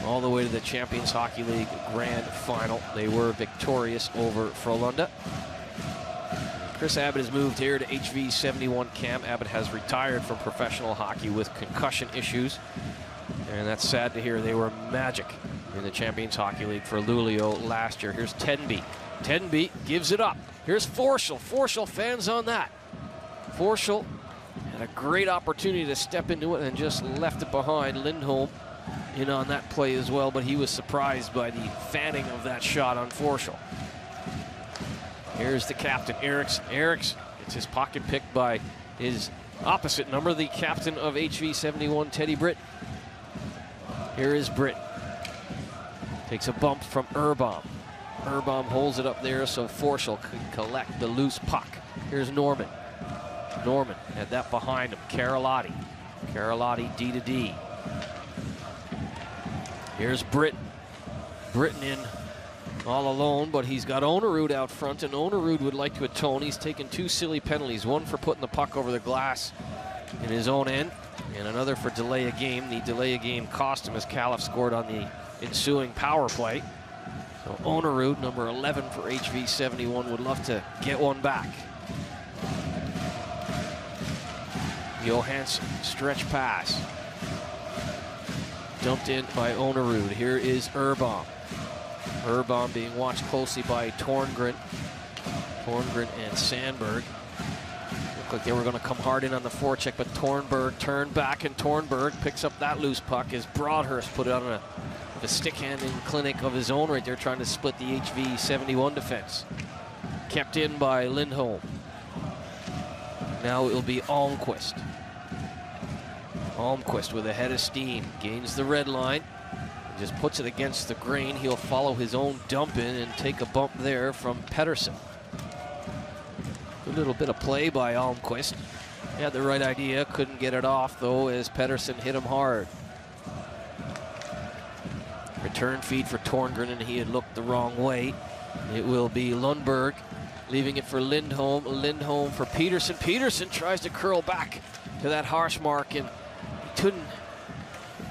all the way to the Champions Hockey League Grand Final. They were victorious over Frölunda. Chris Abbott has moved here to HV71. Cam Abbott has retired from professional hockey with concussion issues. And that's sad to hear. They were magic in the Champions Hockey League for Luleå last year. Here's Tenby. Tenby gives it up. Here's Forshall. Forshall fans on that. Forshall had a great opportunity to step into it and just left it behind. Lindholm in on that play as well, but he was surprised by the fanning of that shot on Forshall. Here's the captain, Eriks. Eriks gets his pocket picked by his opposite number, the captain of HV71, Teddy Britt. Here is Britt. Takes a bump from Urban. Urban holds it up there so Forshall could collect the loose puck. Here's Norman. Norman had that behind him. Carolotti. Carolotti D to D. Here's Britt. Britton in all alone, but he's got Onerud out front, and Onerud would like to atone. He's taken 2 silly penalties, one for putting the puck over the glass in his own end, and another for delay a game. The delay a game cost him as Califf scored on the ensuing power play. So Onerud, number 11 for HV71, would love to get one back. Johansson, stretch pass. Dumped in by Onerud. Here is Urban. Urban being watched closely by Torngren. Torngren and Sandberg. Looked like they were going to come hard in on the forecheck, but Tornberg turned back, and Tornberg picks up that loose puck as Broadhurst put it on a stick-handling clinic of his own right there, trying to split the HV71 defense. Kept in by Lindholm. Now it will be Almquist. Almquist with a head of steam. Gains the red line. Just puts it against the grain. He'll follow his own dump in and take a bump there from Pettersson. Good little bit of play by Almquist. He had the right idea, couldn't get it off though as Pettersson hit him hard. Return feed for Torngren, and he had looked the wrong way. It will be Lundberg leaving it for Lindholm. Lindholm for Peterson. Peterson tries to curl back to that hash mark, and he couldn't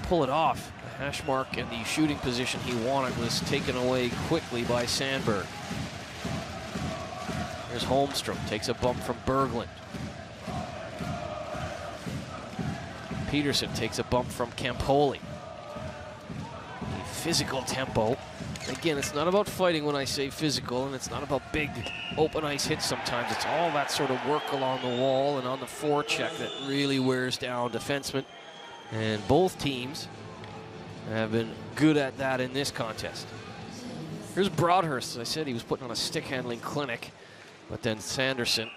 pull it off. The hash mark and the shooting position he wanted was taken away quickly by Sandberg. Here's Holmstrom, takes a bump from Berglund. Peterson takes a bump from Campoli. Physical tempo. Again, it's not about fighting when I say physical, and it's not about big open ice hits sometimes. It's all that sort of work along the wall and on the forecheck that really wears down defensemen. And both teams have been good at that in this contest. Here's Broadhurst. As I said, he was putting on a stick handling clinic, but then Sandberg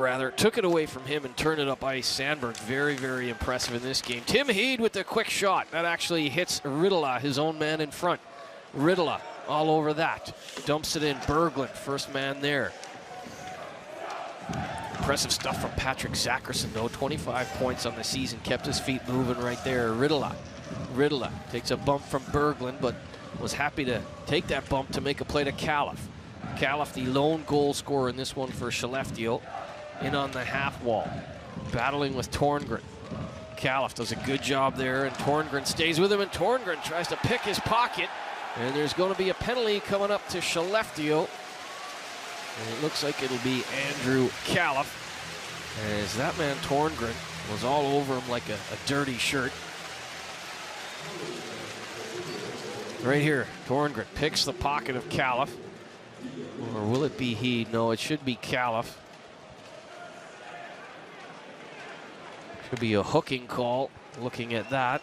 rather, took it away from him and turned it up ice. Sandberg very, very impressive in this game. Tim Heed with the quick shot. That actually hits Riddela, his own man in front. Riddela all over that. Dumps it in. Berglund, first man there. Impressive stuff from Patrick Zacherson, though. 25 points on the season. Kept his feet moving right there. Riddela takes a bump from Berglund, but was happy to take that bump to make a play to Califf. Califf, the lone goal scorer in this one for Skelleftea, in on the half wall, battling with Torngren. Califf does a good job there, and Torngren stays with him, and Torngren tries to pick his pocket, and there's going to be a penalty coming up to Skelleftea, and it looks like it'll be Andrew Califf, as that man Torngren was all over him like a dirty shirt. Right here, Torngren picks the pocket of Califf. Or will it be Heed? No, it should be Califf. Should be a hooking call, looking at that.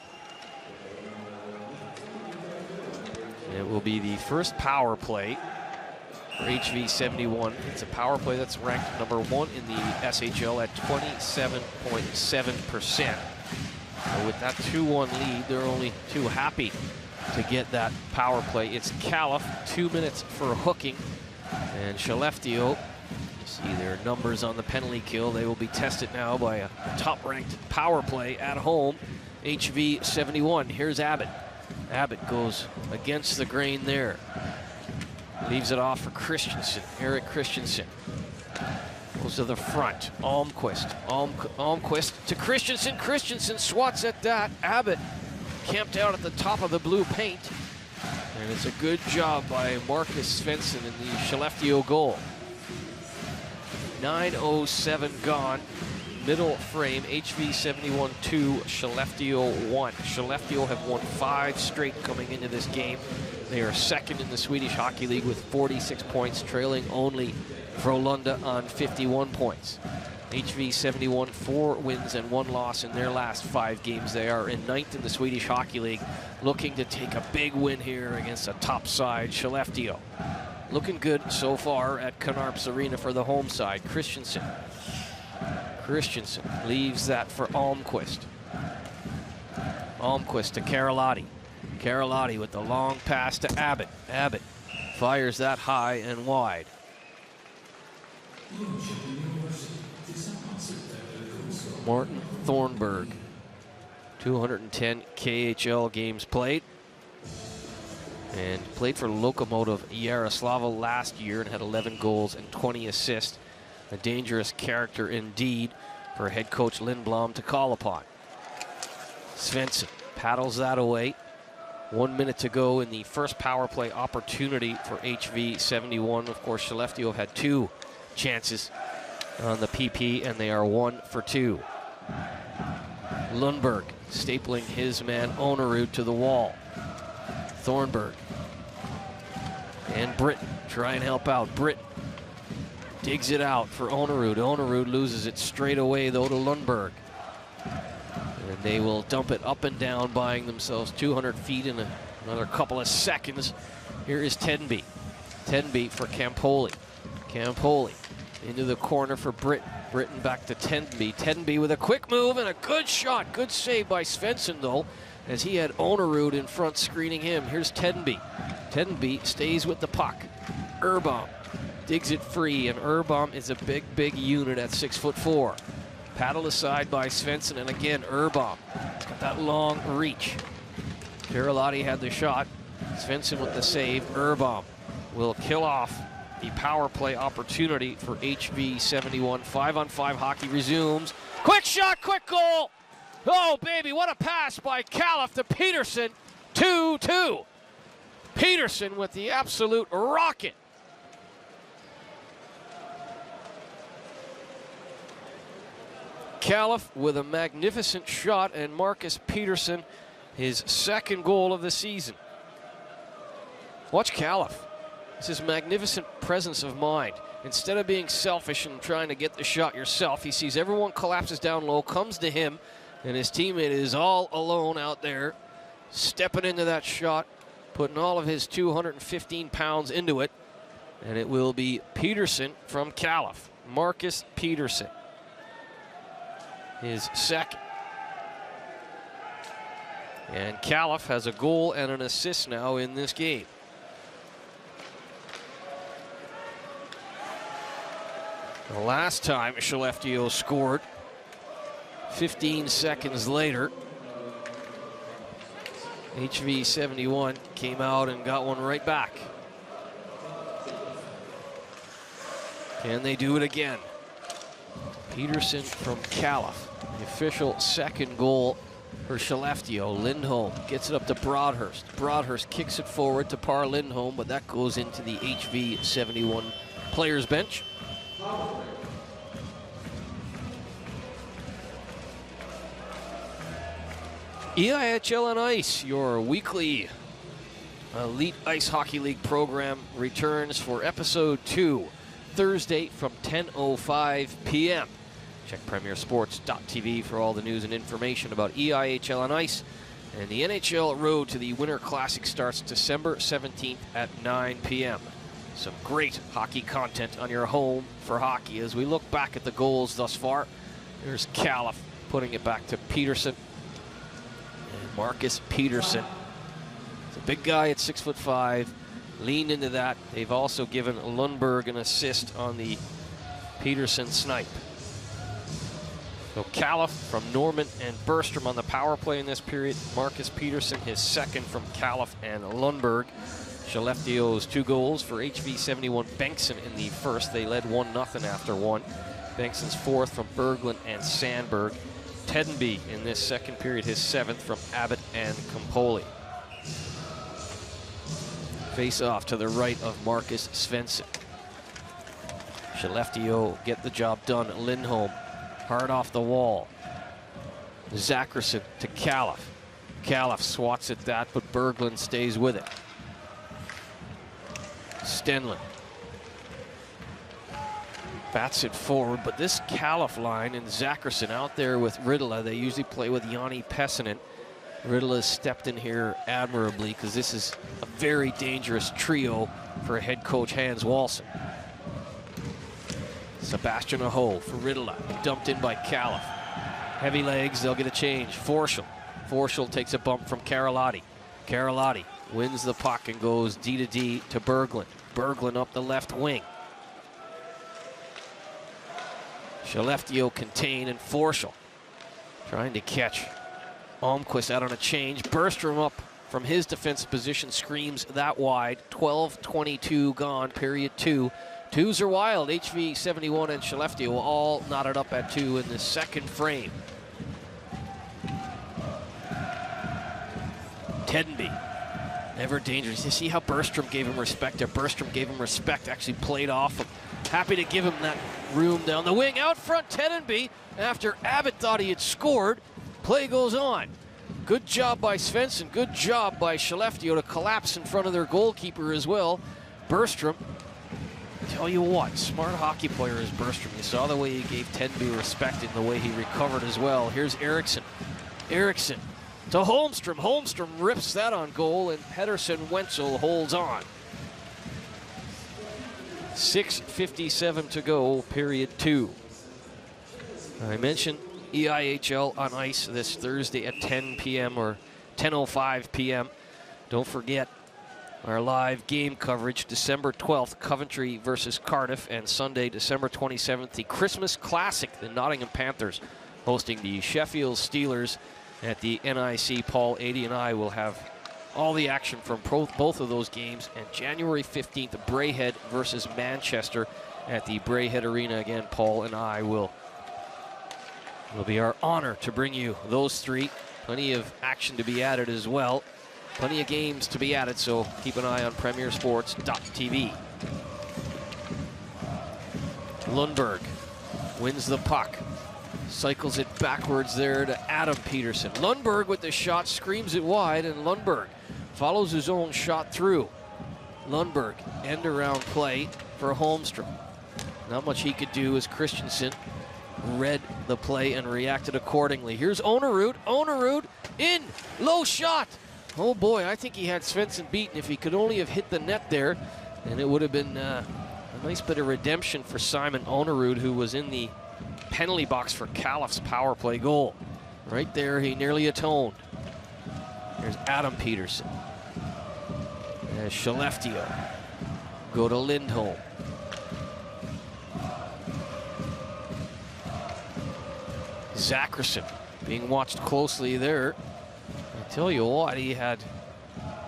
It will be the first power play for HV71. It's a power play that's ranked number 1 in the SHL at 27.7%. So with that 2-1 lead, they're only too happy to get that power play. It's Califf, 2 minutes for hooking. And Skelleftea, you see their numbers on the penalty kill. They will be tested now by a top-ranked power play at home, HV71. Here's Abbott. Abbott goes against the grain there. Leaves it off for Christensen, Eric Christensen. Goes to the front, Almquist. Almquist to Christensen. Christensen swats at that. Abbott camped out at the top of the blue paint. And it's a good job by Marcus Svensson in the Skelleftea goal. 9:07 gone middle frame. HV 71 2, Skelleftea 1. Skelleftea have won 5 straight coming into this game. They are second in the Swedish Hockey League with 46 points, trailing only Frölunda on 51 points. HV 71, 4 wins and 1 loss in their last 5 games. They are in 9th in the Swedish Hockey League, looking to take a big win here against a top side, Skelleftea. Looking good so far at Knarps Arena for the home side. Christensen leaves that for Almquist. Almquist to Karalotti. Karalotti with the long pass to Abbott. Abbott fires that high and wide. Martin Thornburg, 210 KHL games played, and played for Lokomotiv Yaroslavl last year and had 11 goals and 20 assists. A dangerous character indeed for head coach Lindblom to call upon. Svensson paddles that away. 1 minute to go in the first power play opportunity for HV 71. Of course, Skelleftea have had 2 chances on the PP, and they are 1 for 2. Lundberg stapling his man Onerud to the wall. Thornburg and Britton try and help out. Britton digs it out for Onerud. Onerud loses it straight away though to Lundberg. And they will dump it up and down, buying themselves 200 feet in another couple of seconds. Here is Tenby. Tenby for Campoli. Campoli into the corner for Britton. Britton back to Tenby. Tenby with a quick move and a good shot. Good save by Svensson though, as he had Onerud in front screening him. Here's Tenby. Tenby stays with the puck. Urbaum digs it free, and Urbaum is a big, big unit at 6'4". Paddled aside by Svensson, and again Urbaum. He's got that long reach. Karalotti had the shot. Svensson with the save. Urbaum will kill off the power play opportunity for HV 71. 5-on-5 hockey resumes. Quick shot, quick goal. Oh, baby, what a pass by Califf to Peterson. 2-2. Peterson with the absolute rocket. Califf with a magnificent shot, and Marcus Peterson, his 2nd goal of the season. Watch Califf. It's his magnificent presence of mind. Instead of being selfish and trying to get the shot yourself, he sees everyone collapses down low, comes to him, and his teammate is all alone out there, stepping into that shot, putting all of his 215 pounds into it, and it will be Peterson from Califf. Marcus Peterson, his 2nd. And Califf has a goal and an assist now in this game. The last time Skelleftea scored, 15 seconds later, HV 71 came out and got one right back. Can they do it again? Peterson from Califf, the official 2nd goal for Skelleftea. Lindholm gets it up to Broadhurst. Broadhurst kicks it forward to Par Lindholm, but that goes into the HV 71 players bench. EIHL on Ice, your weekly Elite Ice Hockey League program, returns for episode 2, Thursday from 10:05 p.m. Check premiersports.tv for all the news and information about EIHL on Ice. And the NHL Road to the Winter Classic starts December 17th at 9 p.m. Some great hockey content on your home for hockey as we look back at the goals thus far. There's Califf putting it back to Peterson. And Marcus Peterson. He's a big guy at 6'5", leaned into that. They've also given Lundberg an assist on the Peterson snipe. So Califf from Norman and Bergstrom on the power play in this period. Marcus Peterson, his 2nd from Califf and Lundberg. Skelleftea's 2 goals for HV 71. Bengtsson in the first. They led 1-0 after 1. Bengtsson's 4th from Berglund and Sandberg. Tenby in this 2nd period, his 7th from Abbott and Campoli. Face off to the right of Marcus Svensson. Skelleftea get the job done. Lindholm Hard off the wall. Zackerson to Califf. Califf swats at that, but Berglund stays with it. Stenlund bats it forward, but this Califf line and Zackerson out there with Riddle. They usually play with Jani Pessinen. Riddle has stepped in here admirably because this is a very dangerous trio for head coach Hans Walson. Sebastian Aho for Riddle, dumped in by Califf. Heavy legs, they'll get a change. Forshall takes a bump from Carlotti. Carlotti wins the puck and goes D to D to Berglund. Berglund up the left wing. Skelleftea contained, and Forshall trying to catch Almquist out on a change. Bergstrom up from his defensive position, screams that wide. 12:22 gone, period 2. Twos are wild. HV 71 and Skelleftea will all knotted up at 2 in the second frame. Tedenby, ever dangerous. You see how Bergstrom gave him respect there. Bergstrom gave him respect, actually played off him. Happy to give him that room down the wing. Out front, Tedenby, after Abbott thought he had scored. Play goes on. Good job by Svensson. Good job by Skelleftea to collapse in front of their goalkeeper as well. Bergstrom, tell you what, smart hockey player is Bergstrom. You saw the way he gave Tedenby respect and the way he recovered as well. Here's Eriksson. Eriksson to Holmstrom. Holmstrom rips that on goal, and Pedersen Wenzel holds on. 6:57 to go, period 2. I mentioned EIHL on ice this Thursday at 10 p.m. or 10:05 p.m. Don't forget our live game coverage, December 12th, Coventry versus Cardiff, and Sunday, December 27th, the Christmas Classic, the Nottingham Panthers hosting the Sheffield Steelers at the NIC. Paul, 80, and I will have all the action from both of those games. And January 15th, Braehead versus Manchester at the Braehead Arena. Again, Paul and I will be our honor to bring you those three. Plenty of action to be added as well. Plenty of games to be added, so keep an eye on premiersports.tv. Lundberg wins the puck. Cycles it backwards there to Adam Peterson. Lundberg with the shot, screams it wide, and Lundberg follows his own shot through. Lundberg, end around play for Holmstrom. Not much he could do as Christensen read the play and reacted accordingly. Here's Onerud. Onerud in, low shot. Oh boy, I think he had Svensson beaten if he could only have hit the net there, and it would have been a nice bit of redemption for Simon Onerud, who was in the penalty box for Califf's power play goal. Right there, he nearly atoned. There's Adam Peterson. There's Skelleftea. Go to Lindholm. Zackerson being watched closely there. I tell you what, he had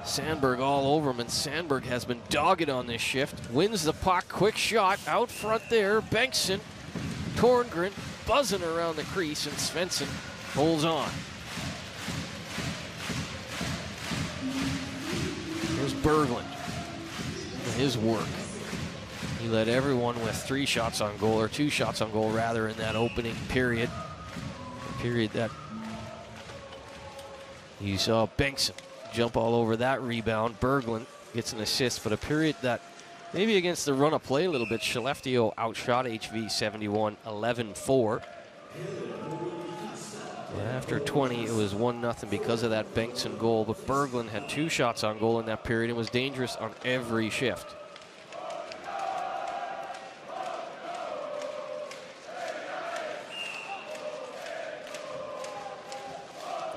Sandberg all over him, and Sandberg has been dogged on this shift. Wins the puck, quick shot out front there. Bengtsson, Torngren buzzing around the crease, and Svensson holds on. Here's Berglund. His work. He led everyone with 3 shots on goal, or 2 shots on goal rather, in that opening period. That you saw Bengtsson jump all over that rebound. Berglund gets an assist, but a period that maybe against the run of play a little bit, Skelleftea outshot HV 71 11-4. After 20, it was 1-0 because of that Bengtsson goal, but Berglund had 2 shots on goal in that period and was dangerous on every shift.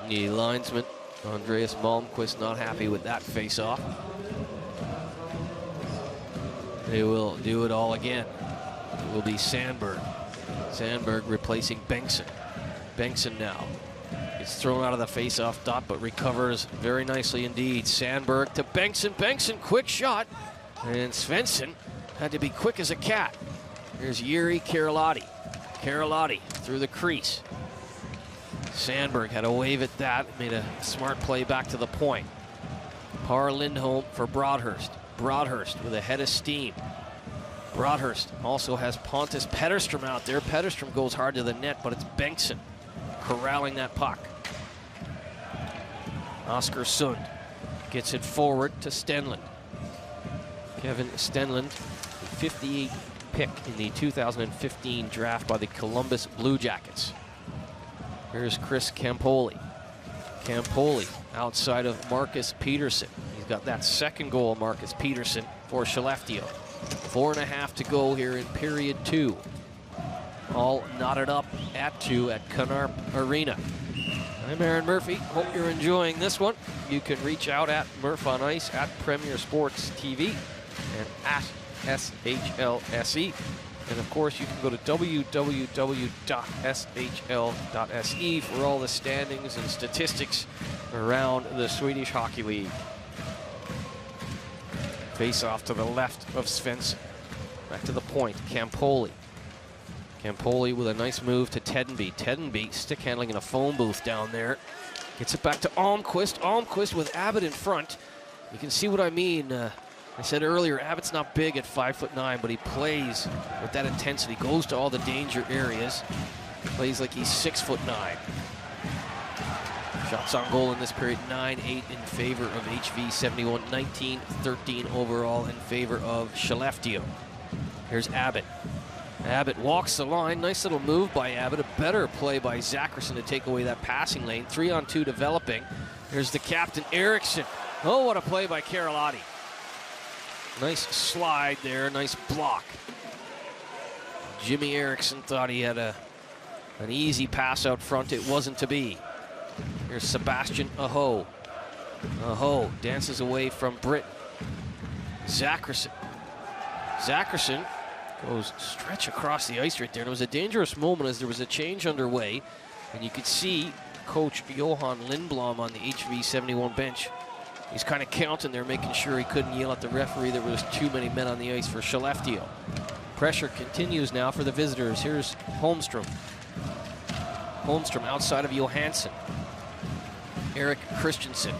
The linesman, Andreas Malmquist, not happy with that face-off. They will do it all again. It will be Sandberg. Sandberg replacing Bengtsson. Bengtsson now gets thrown out of the face-off dot, but recovers very nicely indeed. Sandberg to Bengtsson. Bengtsson, quick shot. And Svensson had to be quick as a cat. Here's Jiri Carlotti. Carlotti through the crease. Sandberg had a wave at that, made a smart play back to the point. Par Lindholm for Broadhurst. Broadhurst with a head of steam. Broadhurst also has Pontus Petterstrom out there. Petterstrom goes hard to the net, but it's Bengtson corralling that puck. Oscar Sund gets it forward to Stenlund. Kevin Stenlund, 58 pick in the 2015 draft by the Columbus Blue Jackets. Here's Chris Campoli. Campoli outside of Marcus Peterson. He's got that second goal, Marcus Peterson, for Skelleftea. 4.5 to go here in period 2. All knotted up at 2 at Cunarp Arena. I'm Aaron Murphy. Hope you're enjoying this one. You can reach out at Murph on Ice, at Premier Sports TV, and at SHLSE. And of course, you can go to www.shl.se for all the standings and statistics around the Swedish Hockey League. Face off to the left of Svensson. Back to the point, Campoli. Campoli with a nice move to Tedenby. Tedenby stick handling in a phone booth down there. Gets it back to Almquist. Almquist with Abbott in front. You can see what I mean. I said earlier, Abbott's not big at 5'9", but he plays with that intensity. Goes to all the danger areas. Plays like he's 6'9". Shots on goal in this period, 9-8 in favor of HV 71, 19-13 overall in favor of Skelleftea. Here's Abbott. Abbott walks the line. Nice little move by Abbott. A better play by Zackerson to take away that passing lane. 3-on-2 developing. Here's the captain, Eriksson. Oh, what a play by Karolotti. Nice slide there, nice block. Jimmy Eriksson thought he had an easy pass out front. It wasn't to be. Here's Sebastian Aho. Aho dances away from Britt. Zackerson. Zackerson goes stretch across the ice right there. And it was a dangerous moment as there was a change underway. And you could see Coach Johan Lindblom on the HV 71 bench. He's kind of counting there, making sure he couldn't yell at the referee. There was too many men on the ice for Skelleftea. Pressure continues now for the visitors. Here's Holmstrom. Holmstrom outside of Johansson. Eric Christensen,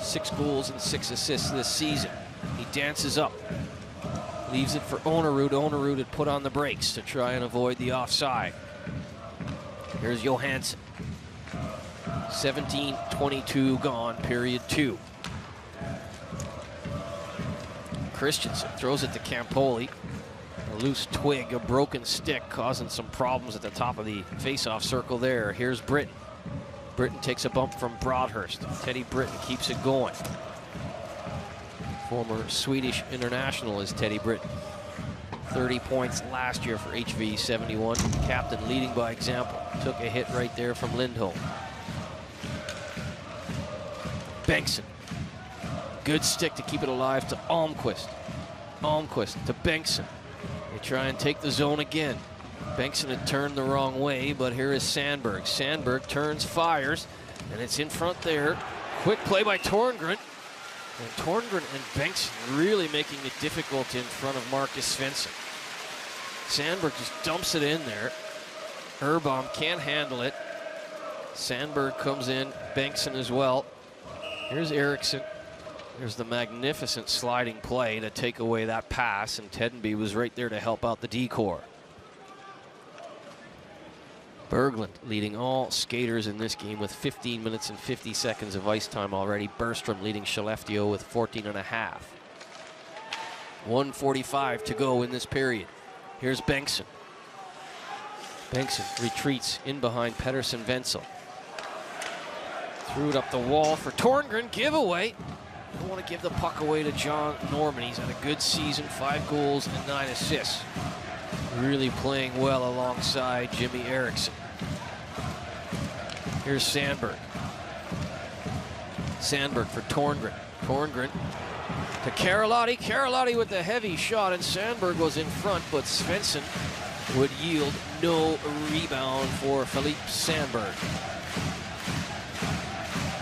6 goals and 6 assists this season. He dances up, leaves it for Onerud. Onerud had put on the brakes to try and avoid the offside. Here's Johansson. 17:22 gone, period 2. Christensen throws it to Campoli. A loose twig, a broken stick, causing some problems at the top of the face-off circle there. Here's Britton. Britton takes a bump from Broadhurst. Teddy Britton keeps it going. Former Swedish international is Teddy Britton. 30 points last year for HV 71. Captain leading by example. Took a hit right there from Lindholm. Bengtson. Good stick to keep it alive to Almquist. Almquist to Bengtson. They try and take the zone again. Bengtson had turned the wrong way, but here is Sandberg. Sandberg turns, fires, and it's in front there. Quick play by Torngren. And Torngren and Bengtson really making it difficult in front of Marcus Svensson. Sandberg just dumps it in there. Urbaum can't handle it. Sandberg comes in, Bengtson as well. Here's Eriksson. There's the magnificent sliding play to take away that pass, and Tedenby was right there to help out the D-corps. Berglund leading all skaters in this game with 15 minutes and 50 seconds of ice time already. Bergstrom leading Skelleftea with 14.5. 1:45 to go in this period. Here's Bengtson. Bengtson retreats in behind Pettersson Wenzel. Threw it up the wall for Torngren. Giveaway. Don't want to give the puck away to John Norman. He's had a good season, 5 goals and 9 assists. Really playing well alongside Jimmy Eriksson. Here's Sandberg. Sandberg for Torngren. Torngren to Karolotti. Karolotti with the heavy shot, and Sandberg was in front, but Svensson would yield no rebound for Philippe Sandberg.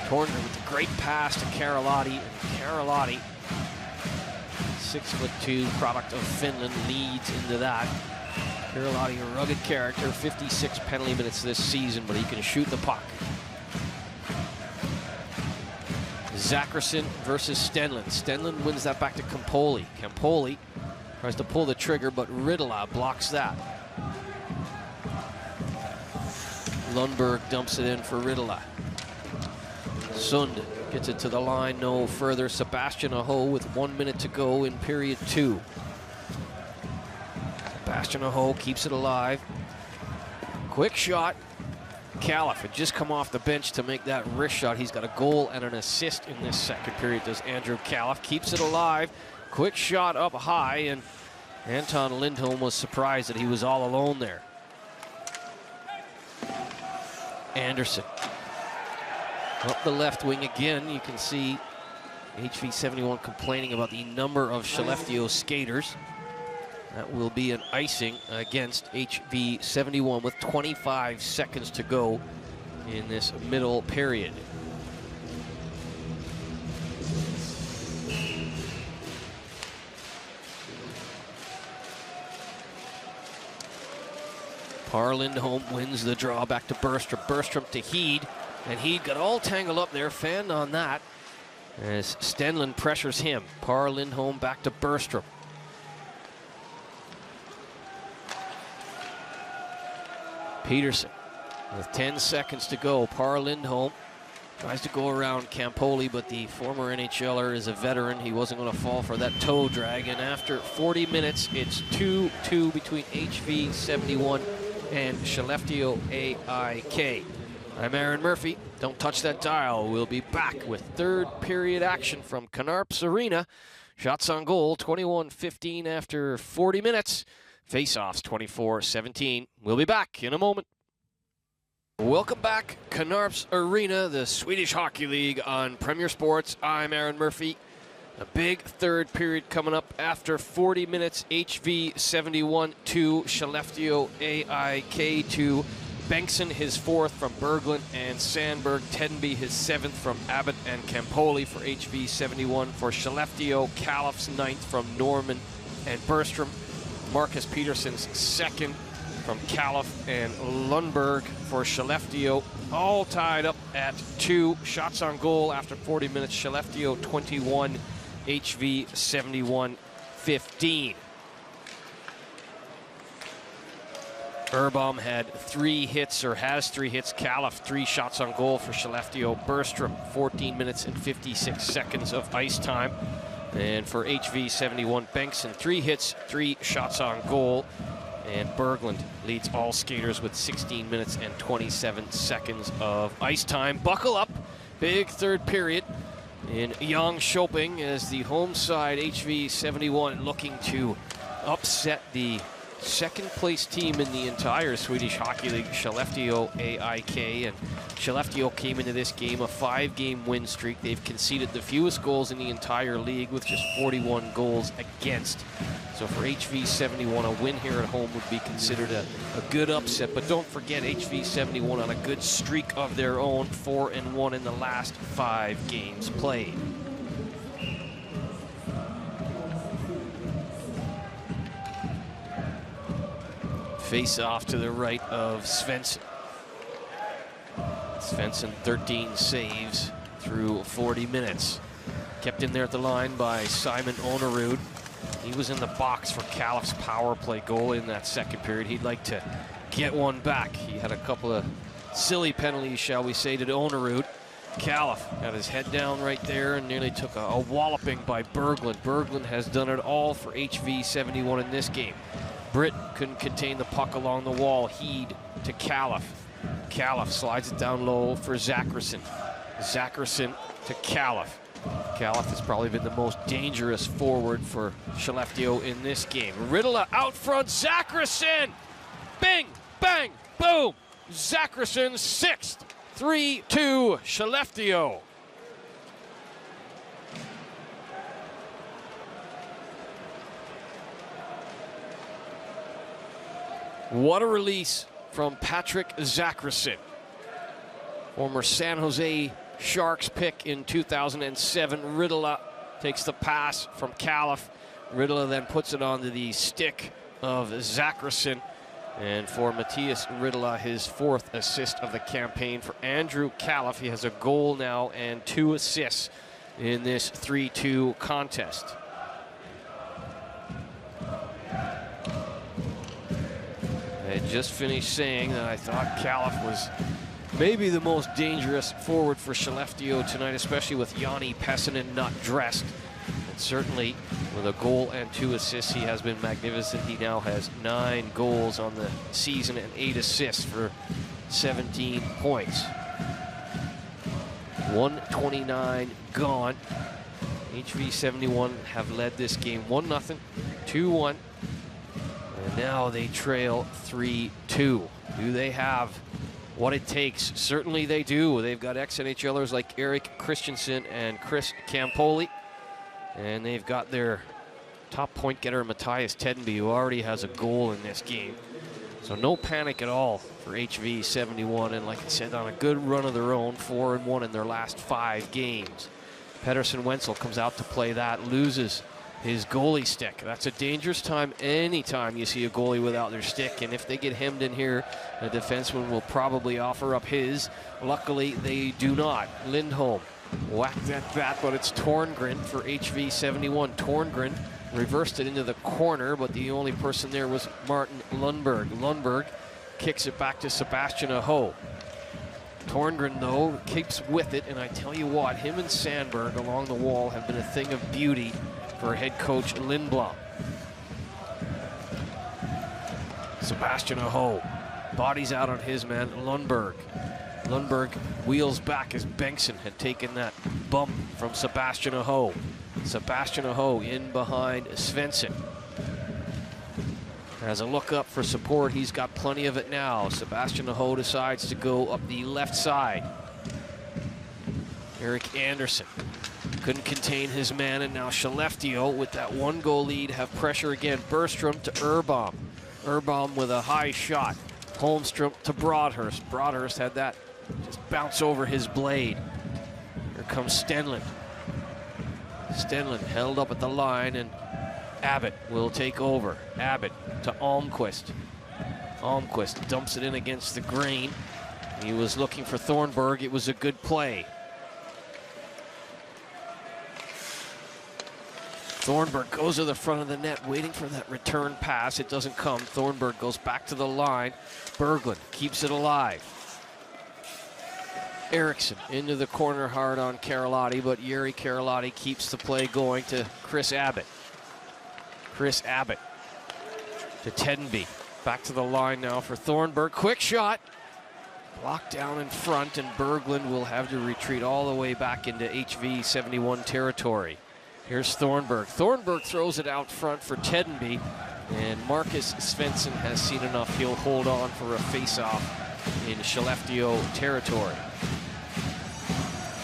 Torngren with a great pass to Karolotti, and Karolotti, 6'2", product of Finland, leads into that. Karolotti, a rugged character, 56 penalty minutes this season, but he can shoot the puck. Zackerson versus Stenlund. Stenlund wins that back to Campoli. Campoli Tries to pull the trigger, but Ridala blocks that. Lundberg dumps it in for Ridala. Sund gets it to the line, no further. Sebastian Aho with 1 minute to go in period 2. Sebastian Aho keeps it alive. Quick shot. Califf had just come off the bench to make that wrist shot. He's got a goal and an assist in this second period, does Andrew Califf. Keeps it alive. Quick shot up high, and Anton Lindholm was surprised that he was all alone there. Anderson up the left wing again. You can see HV71 complaining about the number of Skellefteå skaters. That will be an icing against HV71 with 25 seconds to go in this middle period. Par Lindholm wins the draw back to Bergstrom. Bergstrom to Heed, and Heed got all tangled up there, fanned on that as Stenlund pressures him. Par Lindholm back to Bergstrom. Peterson with 10 seconds to go. Par Lindholm tries to go around Campoli, but the former NHLer is a veteran. He wasn't going to fall for that toe drag, and after 40 minutes, it's 2-2 between HV71 and Skellefteå AIK. I'm Aaron Murphy. Don't touch that dial. We'll be back with third period action from Canarps Arena. Shots on goal, 21-15 after 40 minutes. Face-offs, 24-17. We'll be back in a moment. Welcome back, Canarps Arena, the Swedish Hockey League on Premier Sports. I'm Aaron Murphy. A big third period coming up after 40 minutes. HV71 2, Skellefteå AIK 2. Bengtsson his fourth from Berglund and Sandberg. Tenby his seventh from Abbott and Campoli for HV71. For Skellefteå, Califf's ninth from Norman and Bergstrom. Marcus Peterson's second from Califf and Lundberg for Skellefteå. All tied up at 2. Shots on goal after 40 minutes. Skellefteå 21, HV71 15. Urbaum had 3 hits, or has 3 hits. Califf 3 shots on goal for Skellefteå. Bergstrom 14 minutes and 56 seconds of ice time. And for HV71, Bengtsson 3 hits, 3 shots on goal. And Berglund leads all skaters with 16 minutes and 27 seconds of ice time. Buckle up, big third period in Jönköping as the home side HV71 looking to upset the second place team in the entire Swedish Hockey League, Skellefteå AIK. And Skellefteå came into this game a 5-game win streak. They've conceded the fewest goals in the entire league with just 41 goals against. So for HV71, a win here at home would be considered a good upset. But don't forget, HV71 on a good streak of their own, 4-1 in the last 5 games played. Face off to the right of Svensson. Svensson 13 saves through 40 minutes. Kept in there at the line by Simon Onerud. He was in the box for Califf's power play goal in that second period. He'd like to get one back. He had a couple of silly penalties, shall we say, to Onerud. Califf got his head down right there and nearly took a walloping by Berglund. Berglund has done it all for HV71 in this game. Britt couldn't contain the puck along the wall. Heed to Califf. Califf slides it down low for Zackerson. Zackerson to Califf. Califf has probably been the most dangerous forward for Skellefteå in this game. Ridala out front, Zackerson! Bing, bang, boom! Zackerson sixth, 3-2 Skellefteå. What a release from Patrick Zackerson. Former San Jose Sharks pick in 2007. Ridala takes the pass from Califf. Ridala then puts it onto the stick of Zackerson. And for Matthias Ridala, his 4th assist of the campaign. For Andrew Califf, he has a goal now and 2 assists in this 3-2 contest. had just finished saying that I thought Califf was maybe the most dangerous forward for Skelleftea tonight, especially with Jani Pessinen not dressed. And certainly with a goal and 2 assists, he has been magnificent. He now has 9 goals on the season and 8 assists for 17 points. 1:29 gone. HV71 have led this game 1-0, 2-1, and now they trail 3-2. Do they have what it takes? Certainly they do. They've got ex-NHLers like Eric Christensen and Chris Campoli, and they've got their top point getter Matthias Tedenby, who already has a goal in this game. So no panic at all for HV71, and like I said, on a good run of their own, 4-1 in their last 5 games. Pedersen Wenzel comes out to play that, loses his goalie stick. That's a dangerous time anytime you see a goalie without their stick, and if they get hemmed in here, the defenseman will probably offer up his. Luckily, they do not. Lindholm whacked at that, but it's Torngren for HV71. Torngren reversed it into the corner, but the only person there was Martin Lundberg. Lundberg kicks it back to Sebastian Aho. Torngren, though, keeps with it, and I tell you what, him and Sandberg along the wall have been a thing of beauty for head coach Lindblom. Sebastian Aho bodies out on his man, Lundberg. Lundberg wheels back as Bengtsson had taken that bump from Sebastian Aho. Sebastian Aho in behind Svensson. Has a look up for support. He's got plenty of it now. Sebastian Aho decides to go up the left side. Eric Anderson couldn't contain his man, and now Skelleftea with that 1-goal lead have pressure again. Bergstrom to Urbaum. Urbaum with a high shot. Holmstrom to Broadhurst. Broadhurst had that just bounce over his blade. Here comes Stenlund. Stenlund held up at the line, and Abbott will take over. Abbott to Almquist. Almquist dumps it in against the grain. He was looking for Thornburg. It was a good play. Thornburg goes to the front of the net, waiting for that return pass. It doesn't come. Thornburg goes back to the line. Berglund keeps it alive. Eriksson into the corner hard on Karolotti, but Jiri Karolotti keeps the play going to Chris Abbott. Chris Abbott to Tedenby. Back to the line now for Thornburg. Quick shot. Blocked down in front, and Berglund will have to retreat all the way back into HV71 territory. Here's Thornburg. Thornburg throws it out front for Tedenby, and Marcus Svensson has seen enough. He'll hold on for a face-off in Skelleftea territory.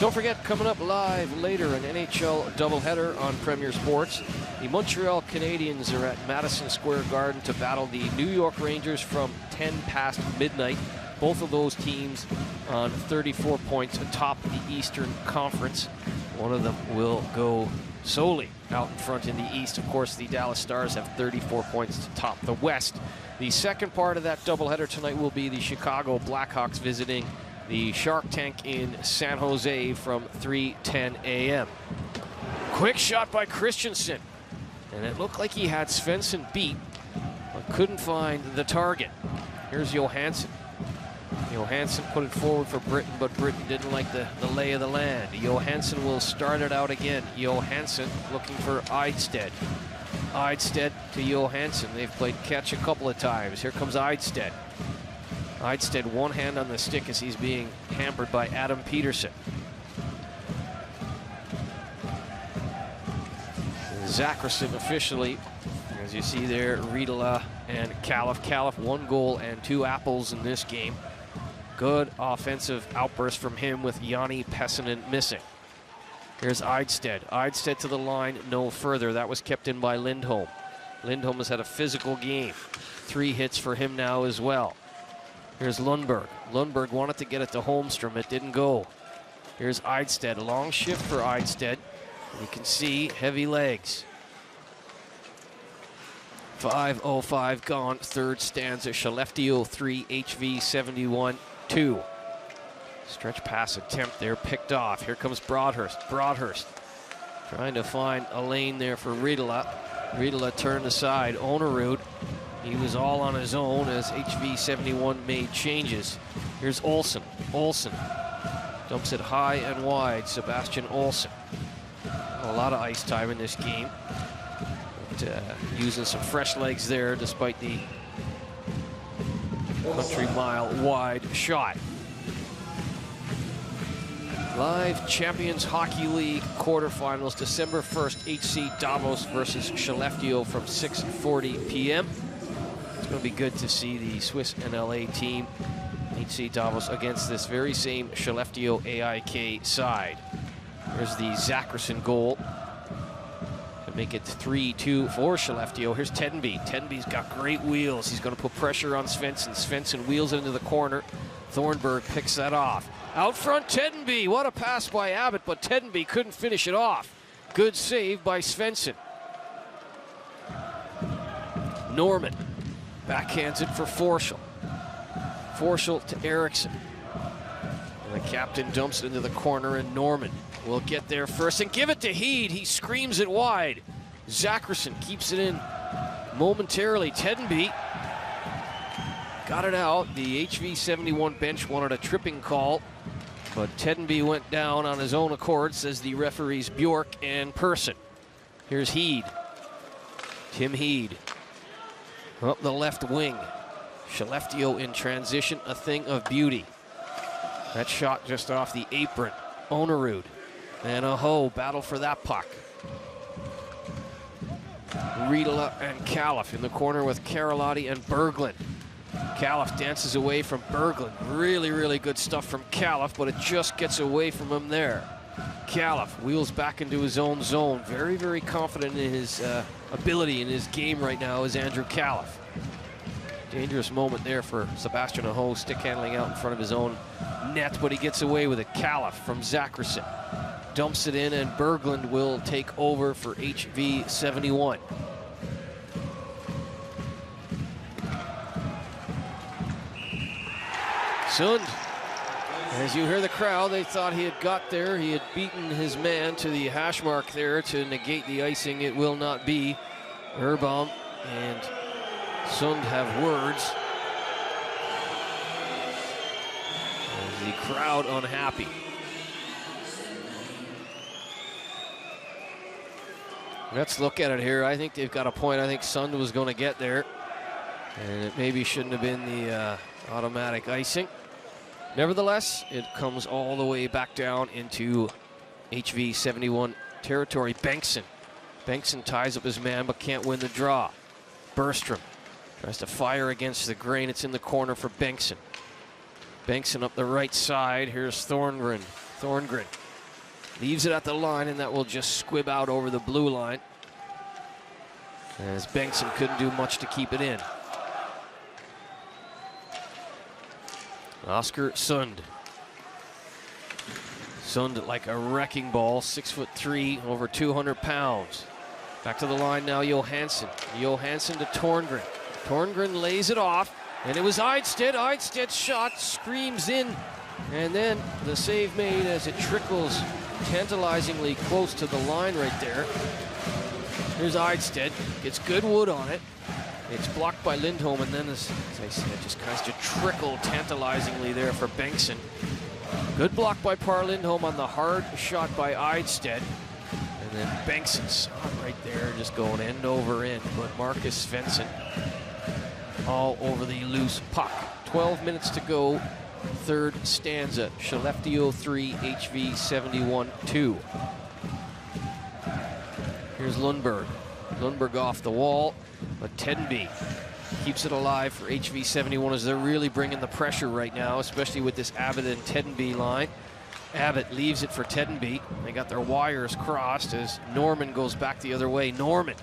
Don't forget, coming up live later, an NHL doubleheader on Premier Sports. The Montreal Canadiens are at Madison Square Garden to battle the New York Rangers from 10 past midnight. Both of those teams on 34 points atop the Eastern Conference. One of them will go solely out in front in the East. Of course, the Dallas Stars have 34 points to top the West. The second part of that doubleheader tonight will be the Chicago Blackhawks visiting the Shark Tank in San Jose from 3:10 a.m. Quick shot by Christensen, and it looked like he had Svensson beat, but couldn't find the target. Here's Johansson. Johansson put it forward for Britain, but Britain didn't like the lay of the land. Johansson will start it out again. Johansson looking for Eidstedt. Eidstedt to Johansson. They've played catch a couple of times. Here comes Eidstedt. Eidstedt one hand on the stick as he's being hampered by Adam Peterson. Zackerson officially, as you see there, Riedela and Califf. Califf 1 goal and 2 apples in this game. Good offensive outburst from him with Jani Pessinen missing. Here's Eidstedt. Eidstedt to the line, no further. That was kept in by Lindholm. Lindholm has had a physical game. 3 hits for him now as well. Here's Lundberg. Lundberg wanted to get it to Holmstrom. It didn't go. Here's Eidstedt. A long shift for Eidstedt. You can see heavy legs. 5:05 gone. Third stanza. Skelleftea 3, HV71 2. Stretch pass attempt there, picked off. Here comes Broadhurst. Broadhurst trying to find a lane there for Riedela. Riedela turned aside. Onerud He was all on his own as HV71 made changes. Here's Olsen. Olsen dumps it high and wide. Sebastian Olsen. A lot of ice time in this game. But, using some fresh legs there despite the country mile wide shot. Live Champions Hockey League quarterfinals, December 1st, HC Davos versus Skelleftea from 6:40 p.m. It's going to be good to see the Swiss NLA team, HC Davos, against this very same Skelleftea AIK side. There's the Zackerson goal to make it 3-2 for Skelleftea. Here's Tedenby. Tedenby's got great wheels. He's going to put pressure on Svensson. Svensson wheels it into the corner. Thornburg picks that off. Out front, Tedenby. What a pass by Abbott, but Tedenby couldn't finish it off. Good save by Svensson. Norman backhands it for Forshall. Forshall to Eriksson. And the captain dumps it into the corner, and Norman will get there first and give it to Heed. He screams it wide. Zackerson keeps it in momentarily. Tedenby got it out. The HV71 bench wanted a tripping call, but Tedenby went down on his own accord, says the referees Bjork and Persson. Here's Heed. Tim Heed up the left wing. Skelleftea in transition, a thing of beauty. That shot just off the apron. Onerud and Aho battle for that puck. Riedela and Califf in the corner with Karalotti and Berglund. Califf dances away from Berglund. Really, really good stuff from Califf, but it just gets away from him there. Califf wheels back into his own zone. Very, very confident in his ability in his game right now is Andrew Califf. Dangerous moment there for Sebastian Aho, stick handling out in front of his own net, but he gets away with it. Califf from Zackerson dumps it in, and Berglund will take over for HV71. Sund, as you hear the crowd, they thought he had got there. He had beaten his man to the hash mark there to negate the icing. It will not be. Urbaum and Sund have words. The crowd unhappy. Let's look at it here. I think they've got a point. I think Sund was going to get there, and it maybe shouldn't have been the automatic icing. Nevertheless, it comes all the way back down into HV71 territory. Bengtson ties up his man but can't win the draw. Bergstrom tries to fire against the grain. It's in the corner for Bengtson. Bengtson up the right side. Here's Thorngren. Leaves it at the line, and that will just squib out over the blue line, as Bengtson couldn't do much to keep it in. Oscar Sund. Sund like a wrecking ball, 6'3", over 200 pounds. Back to the line now, Johansson. Johansson to Torngren. Torngren lays it off, and it was Eidstedt. Eidstedt's shot screams in, and then the save made as it trickles tantalizingly close to the line right there. Here's Eidstedt, gets good wood on it. It's blocked by Lindholm, and then, as I said, just kind of trickle tantalizingly there for Bengtson. Good block by Par Lindholm on the hard shot by Eidstedt. And then Bengtson saw it right there, just going end over end. But Marcus Svensson all over the loose puck. 12 minutes to go, third stanza. Skelleftea 3, HV71 2. Here's Lundberg. Lundberg off the wall, but Tedenby keeps it alive for HV71 as they're really bringing the pressure right now, especially with this Abbott and Tedenby line. Abbott leaves it for Tedenby. They got their wires crossed as Norman goes back the other way. Norman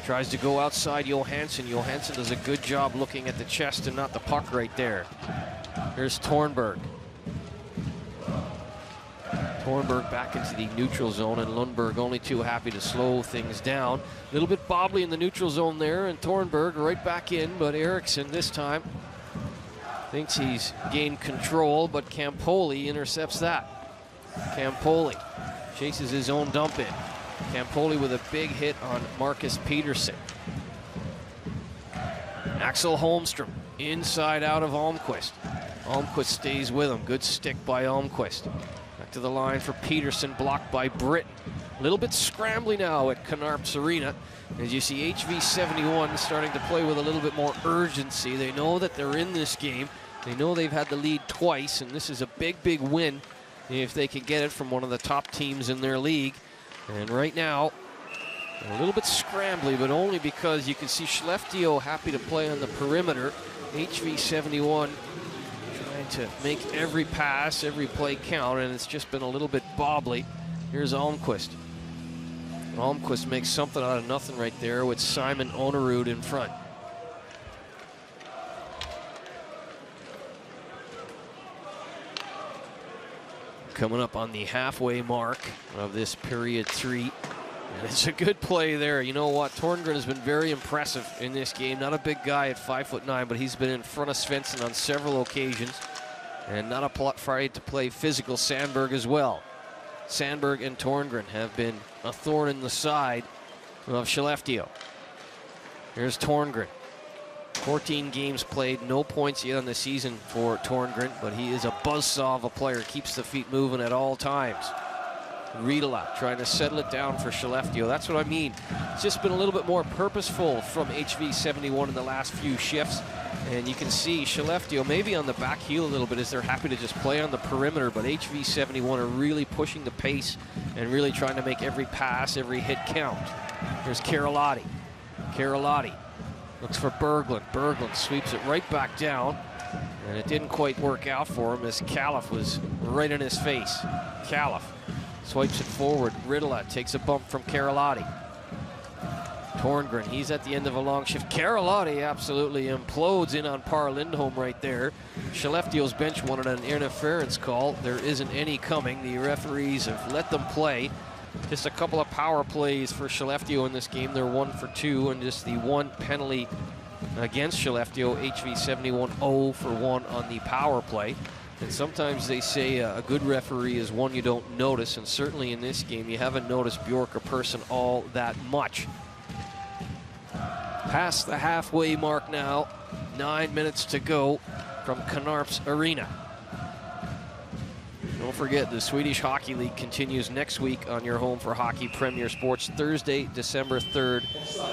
tries to go outside Johansson. Johansson does a good job looking at the chest and not the puck right there. Here's Tornberg. Tornberg back into the neutral zone, and Lundberg only too happy to slow things down. A little bit bobbly in the neutral zone there, and Tornberg right back in, but Eriksson this time thinks he's gained control, but Campoli intercepts that. Campoli chases his own dump in. Campoli with a big hit on Marcus Peterson. Axel Holmstrom, inside out of Almquist. Almquist stays with him. Good stick by Almquist. Back to the line for Peterson, blocked by Britton. A little bit scrambly now at Canarps Arena. As you see, HV71 starting to play with a little bit more urgency. They know that they're in this game. They know they've had the lead twice, and this is a big, big win if they can get it from one of the top teams in their league. And right now, a little bit scrambly, but only because you can see Skelleftea happy to play on the perimeter. HV71 trying to make every pass, every play count, and it's just been a little bit bobbly. Here's Almquist. Almquist makes something out of nothing right there with Simon Onerud in front. Coming up on the halfway mark of this period 3. And it's a good play there. You know what? Torngren has been very impressive in this game. Not a big guy at 5'9", but he's been in front of Svensson on several occasions. And not afraid to play physical. Sandberg as well. Sandberg and Torngren have been a thorn in the side of Skelleftea. Here's Torngren. 14 games played, no points yet on the season for Torngren, but he is a buzzsaw of a player, keeps the feet moving at all times. Riedela trying to settle it down for Skelleftea. That's what I mean. It's just been a little bit more purposeful from HV71 in the last few shifts. And you can see Skelleftea maybe on the back heel a little bit as they're happy to just play on the perimeter, but HV71 are really pushing the pace and really trying to make every pass, every hit count. Here's Carolotti. Carolotti looks for Berglund. Berglund sweeps it right back down, and it didn't quite work out for him as Califf was right in his face. Califf swipes it forward. Riedela takes a bump from Carolotti. Torngren, he's at the end of a long shift. Carolotti absolutely implodes in on Par Lindholm right there. Skelleftea's bench wanted an interference call. There isn't any coming. The referees have let them play. Just a couple of power plays for Skelleftea in this game. They're 1 for 2, and just the one penalty against Skelleftea. HV71 0 for 1 on the power play. And sometimes they say a good referee is one you don't notice, and certainly in this game you haven't noticed Bjork or Persson all that much. Past the halfway mark now, 9 minutes to go from Canarps Arena. Don't forget, the Swedish Hockey League continues next week on your home for hockey Premier Sports. Thursday, December 3rd,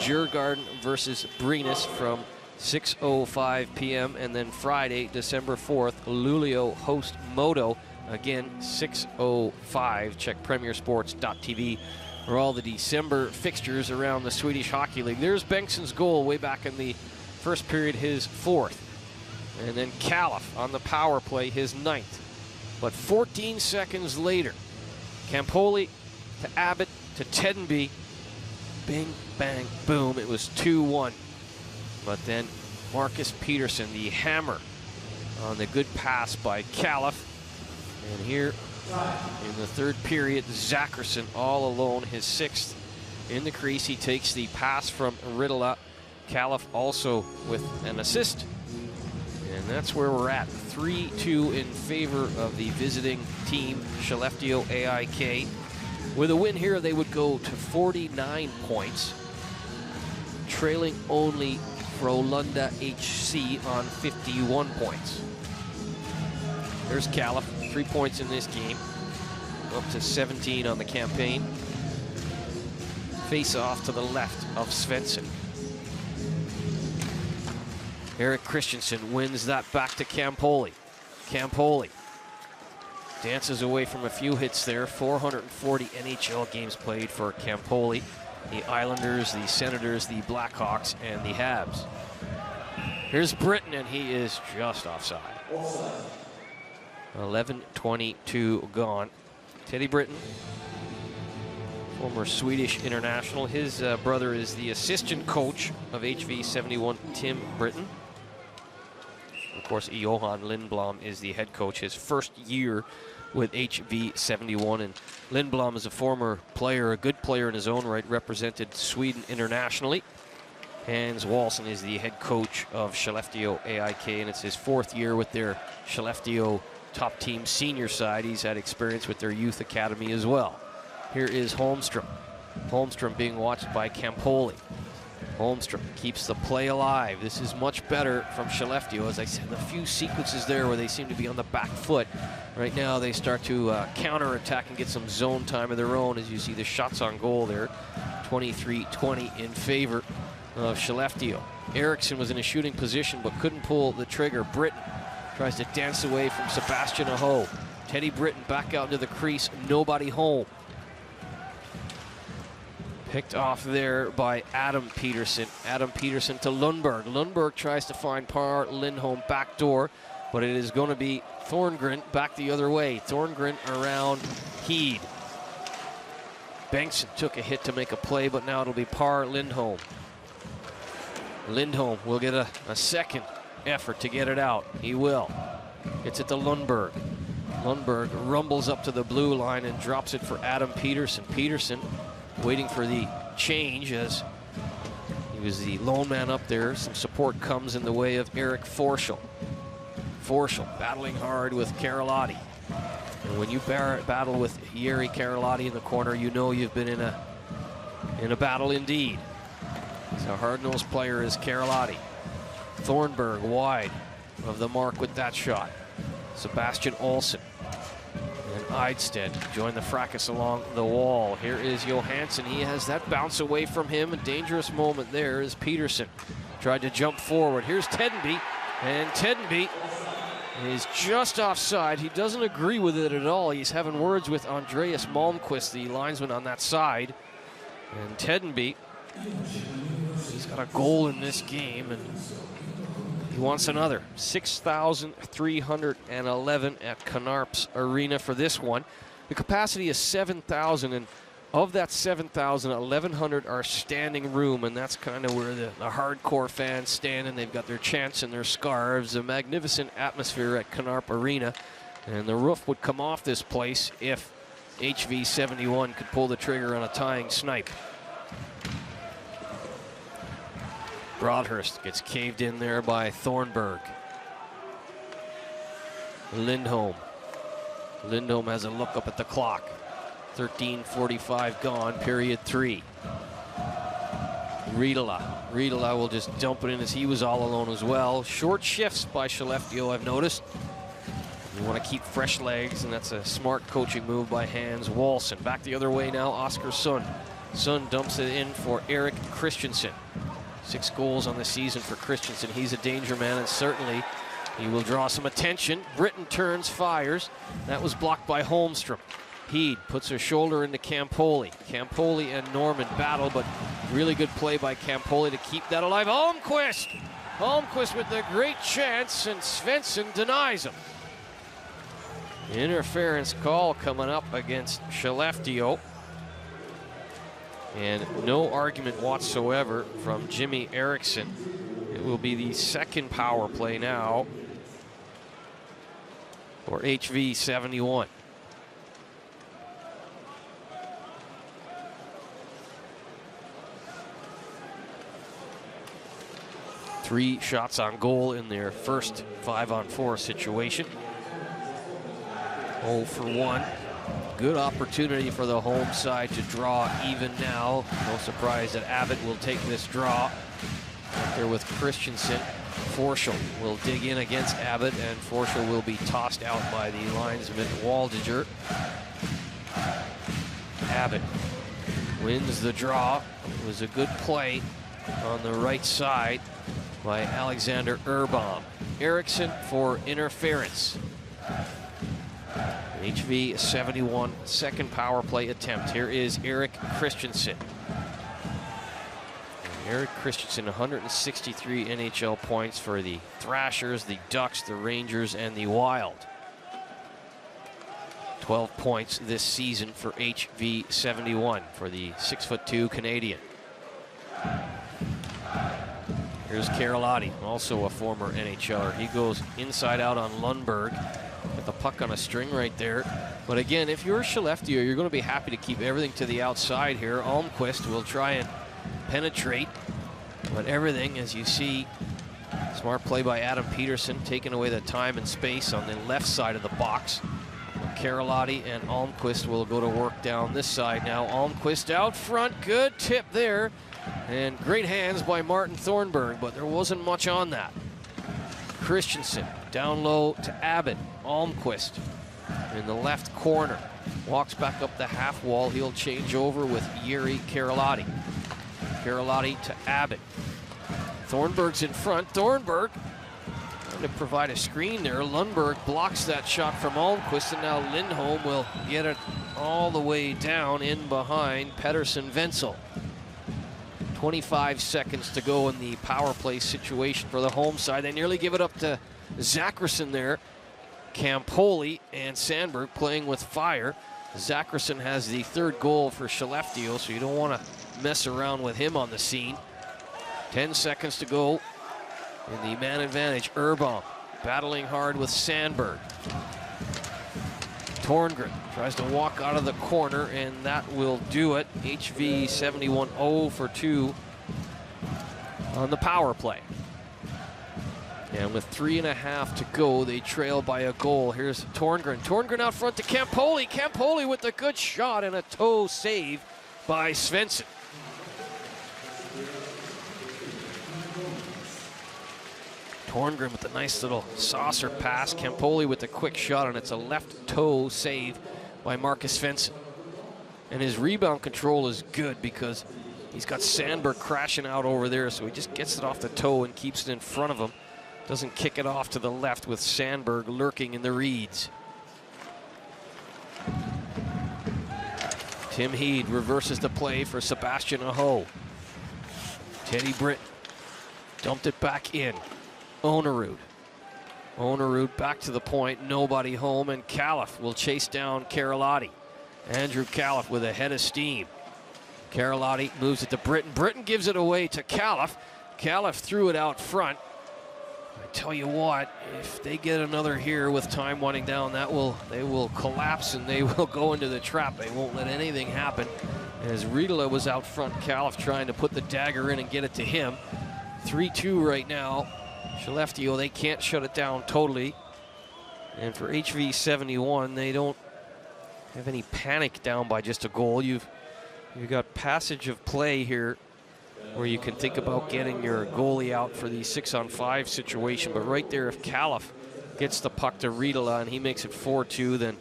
Djurgården versus Brynäs from 6:05 p.m. And then Friday, December 4th, Luleå host Modo. Again, 6:05. Check premiersports.tv for all the December fixtures around the Swedish Hockey League. There's Bengtsson's goal way back in the first period, his 4th. And then Califf on the power play, his 9th. But 14 seconds later, Campoli to Abbott to Tedenby. Bing, bang, boom. It was 2-1. But then Marcus Peterson, the hammer on the good pass by Califf. And here in the third period, Zackerson all alone, his 6th in the crease. He takes the pass from Riedela. Califf also with an assist. And that's where we're at. 3-2 in favor of the visiting team, Skelleftea AIK. With a win here, they would go to 49 points, trailing only Frölunda HC on 51 points. There's Califf, 3 points in this game, up to 17 on the campaign. Face off to the left of Svensson. Eric Christensen wins that back to Campoli. Campoli dances away from a few hits there. 440 NHL games played for Campoli. The Islanders, the Senators, the Blackhawks, and the Habs. Here's Britton, and he is just offside. 11:22 gone. Teddy Britton, former Swedish international. His brother is the assistant coach of HV71, Tim Britton. Of course, Johan Lindblom is the head coach, his first year with HV71. And Lindblom is a former player, a good player in his own right, represented Sweden internationally. Hans Wallson is the head coach of Skelleftea AIK, and it's his 4th year with their Skelleftea top team senior side. He's had experience with their youth academy as well. Here is Holmstrom. Holmstrom being watched by Campoli. Holmstrom keeps the play alive. This is much better from Skelleftea. As I said, a few sequences there where they seem to be on the back foot. Right now they start to counterattack and get some zone time of their own, as you see the shots on goal there. 23-20 in favor of Skelleftea. Eriksson was in a shooting position but couldn't pull the trigger. Britton tries to dance away from Sebastian Aho. Teddy Britton back out into the crease, nobody home. Picked off there by Adam Peterson. Adam Peterson to Lundberg. Lundberg tries to find Par Lindholm back door, but it is going to be Thorngren back the other way. Thorngren around Heed. Bengtsson took a hit to make a play, but now it'll be Par Lindholm. Lindholm will get a second effort to get it out. He will. Gets it to Lundberg. Lundberg rumbles up to the blue line and drops it for Adam Peterson. Peterson waiting for the change as he was the lone man up there. Some support comes in the way of Eric Forshall. Forshall battling hard with Karalotti. And when you battle with Jari Karalotti in the corner, you know you've been in a battle indeed. So a hard-nosed player is Karalotti. Thornberg wide of the mark with that shot. Sebastian Olsen and Eidstedt join the fracas along the wall. Here is Johansson. He has that bounce away from him. A dangerous moment there as Peterson tried to jump forward. Here's Tedenby, and Tedenby is just offside. He doesn't agree with it at all. He's having words with Andreas Malmqvist, the linesman on that side. And Tedenby, he's got a goal in this game, and he wants another. 6,311 at Canarps Arena for this one. The capacity is 7,000, and of that 7,000, 1,100 are standing room, and that's kind of where the hardcore fans stand, and they've got their chants and their scarves. A magnificent atmosphere at Canarp Arena, and the roof would come off this place if HV71 could pull the trigger on a tying snipe. Broadhurst gets caved in there by Thornberg. Lindholm. Lindholm has a look up at the clock. 13:45 gone, period 3. Riedela. Riedela will just dump it in as he was all alone as well. Short shifts by Skelleftea, I've noticed. You want to keep fresh legs, and that's a smart coaching move by Hans Wallson. Back the other way now, Oskar Sund. Sund dumps it in for Erik Christensen. 6 goals on the season for Christensen. He's a danger man, and certainly he will draw some attention. Britton turns, fires. That was blocked by Holmstrom. Heed puts her shoulder into Campoli. Campoli and Norman battle, but really good play by Campoli to keep that alive. Holmqvist! Holmqvist with the great chance, and Svensson denies him. Interference call coming up against Skelleftea. And no argument whatsoever from Jimmy Eriksson. It will be the second power play now for HV71. Three shots on goal in their first 5-on-4 situation. 0 for 1. Good opportunity for the home side to draw even now. No surprise that Abbott will take this draw. Up there with Christensen. Forshall will dig in against Abbott, and Forshall will be tossed out by the linesman Waldinger. Abbott wins the draw. It was a good play on the right side by Alexander Urban. Eriksson for interference. HV71 second power play attempt. Here is Erik Christensen. Erik Christensen, 163 NHL points for the Thrashers, the Ducks, the Rangers, and the Wild. 12 points this season for HV71 for the 6'2" Canadian. Here's Karalotti, also a former NHLer. He goes inside out on Lundberg. With the puck on a string right there. But again, if you're Skelleftea, you're going to be happy to keep everything to the outside here. Almqvist will try and penetrate. But everything, as you see, smart play by Adam Peterson, taking away the time and space on the left side of the box. Karalotti and Almqvist will go to work down this side now. Almqvist out front, good tip there. And great hands by Martin Thornburg, but there wasn't much on that. Christensen down low to Abbott. Almquist in the left corner. Walks back up the half wall. He'll change over with Jiri Karolahti. Karolahti to Abbott. Thornburg's in front. Thornburg trying to provide a screen there. Lundberg blocks that shot from Almquist, and now Lindholm will get it all the way down in behind Pettersson Wenzel. 25 seconds to go in the power play situation for the home side. They nearly give it up to Zachrisson there. Campoli and Sandberg playing with fire. Zachrisson has the third goal for Skelleftea, so you don't want to mess around with him on the scene. 10 seconds to go in the man advantage. Urban battling hard with Sandberg. Torngren tries to walk out of the corner, and that will do it. HV 71 0 for 2 on the power play. And with 3.5 to go, they trail by a goal. Here's Torngren. Torngren out front to Campoli. Campoli with a good shot and a toe save by Svensson. Torngren with a nice little saucer pass. Campoli with a quick shot, and it's a left toe save by Marcus Svensson. And his rebound control is good because he's got Sandberg crashing out over there, so he just gets it off the toe and keeps it in front of him. Doesn't kick it off to the left with Sandberg lurking in the reeds. Tim Heed reverses the play for Sebastian Aho. Teddy Britton dumped it back in. Onerud. Onerud back to the point, nobody home, and Califf will chase down Karolahti. Andrew Califf with a head of steam. Karolahti moves it to Britton. Britton gives it away to Califf. Califf threw it out front. I tell you what, if they get another here with time winding down, they will collapse and they will go into the trap. They won't let anything happen. As Riedela was out front, Califf trying to put the dagger in and get it to him. 3-2 right now. Skelleftea, they can't shut it down totally. And for HV 71, they don't have any panic down by just a goal. You've got passage of play here where you can think about getting your goalie out for the 6-on-5 situation. But right there, if Califf gets the puck to Riedela and he makes it 4-2, then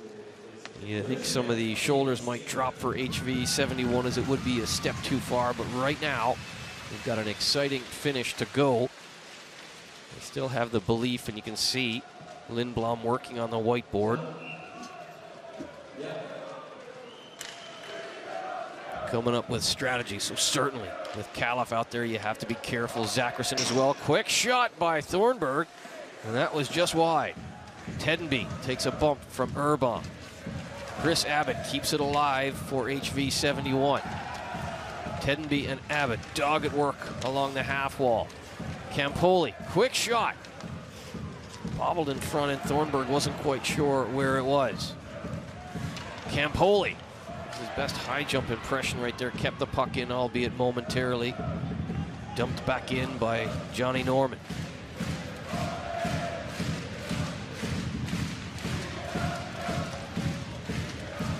you think some of the shoulders might drop for HV 71 as it would be a step too far. But right now, we've got an exciting finish to go. They still have the belief, and you can see Lindblom working on the whiteboard. Coming up with strategy, so certainly with Califf out there, you have to be careful. Zachrisson as well. Quick shot by Thornburg, and that was just wide. Tedenby takes a bump from Urban. Chris Abbott keeps it alive for HV 71. Tedenby and Abbott dog at work along the half wall. Campoli, quick shot. Bobbled in front, and Thornburg wasn't quite sure where it was. Campoli, his best high jump impression right there, kept the puck in, albeit momentarily. Dumped back in by Johnny Norman.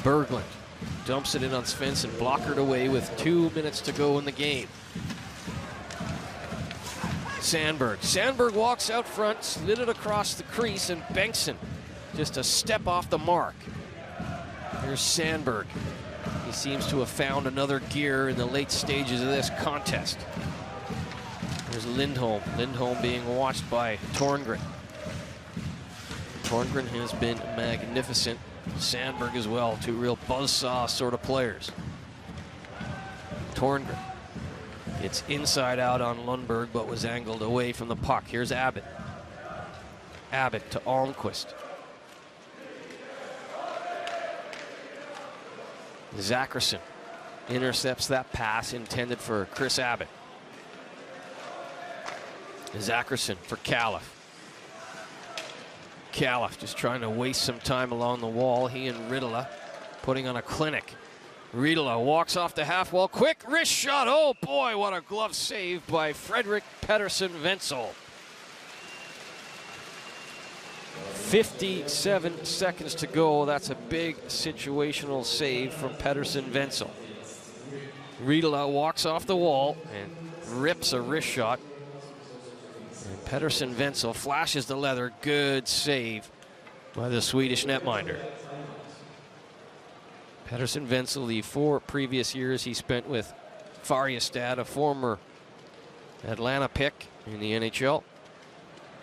Berglund dumps it in on Svensson, blockered away with 2 minutes to go in the game. Sandberg. Sandberg walks out front, slid it across the crease, and Bengtsson just a step off the mark. Here's Sandberg. He seems to have found another gear in the late stages of this contest. There's Lindholm. Lindholm being watched by Torngren. Torngren has been magnificent. Sandberg as well, two real buzzsaw sort of players. Torngren. It's inside out on Lundberg, but was angled away from the puck. Here's Abbott. Abbott to Almquist. Zachrisson intercepts that pass intended for Chris Abbott. Zachrisson for Califf. Califf just trying to waste some time along the wall. He and Riedela putting on a clinic. Riedela walks off the half wall. Quick wrist shot. Oh boy, what a glove save by Fredrik Pettersson Wenzel. 57 seconds to go. That's a big situational save from Pettersson Wenzel. Riedela walks off the wall and rips a wrist shot. And Pedersen Wenzel flashes the leather. Good save by the Swedish netminder. Pedersen Wenzel, the 4 previous years he spent with Färjestad, a former Atlanta pick in the NHL.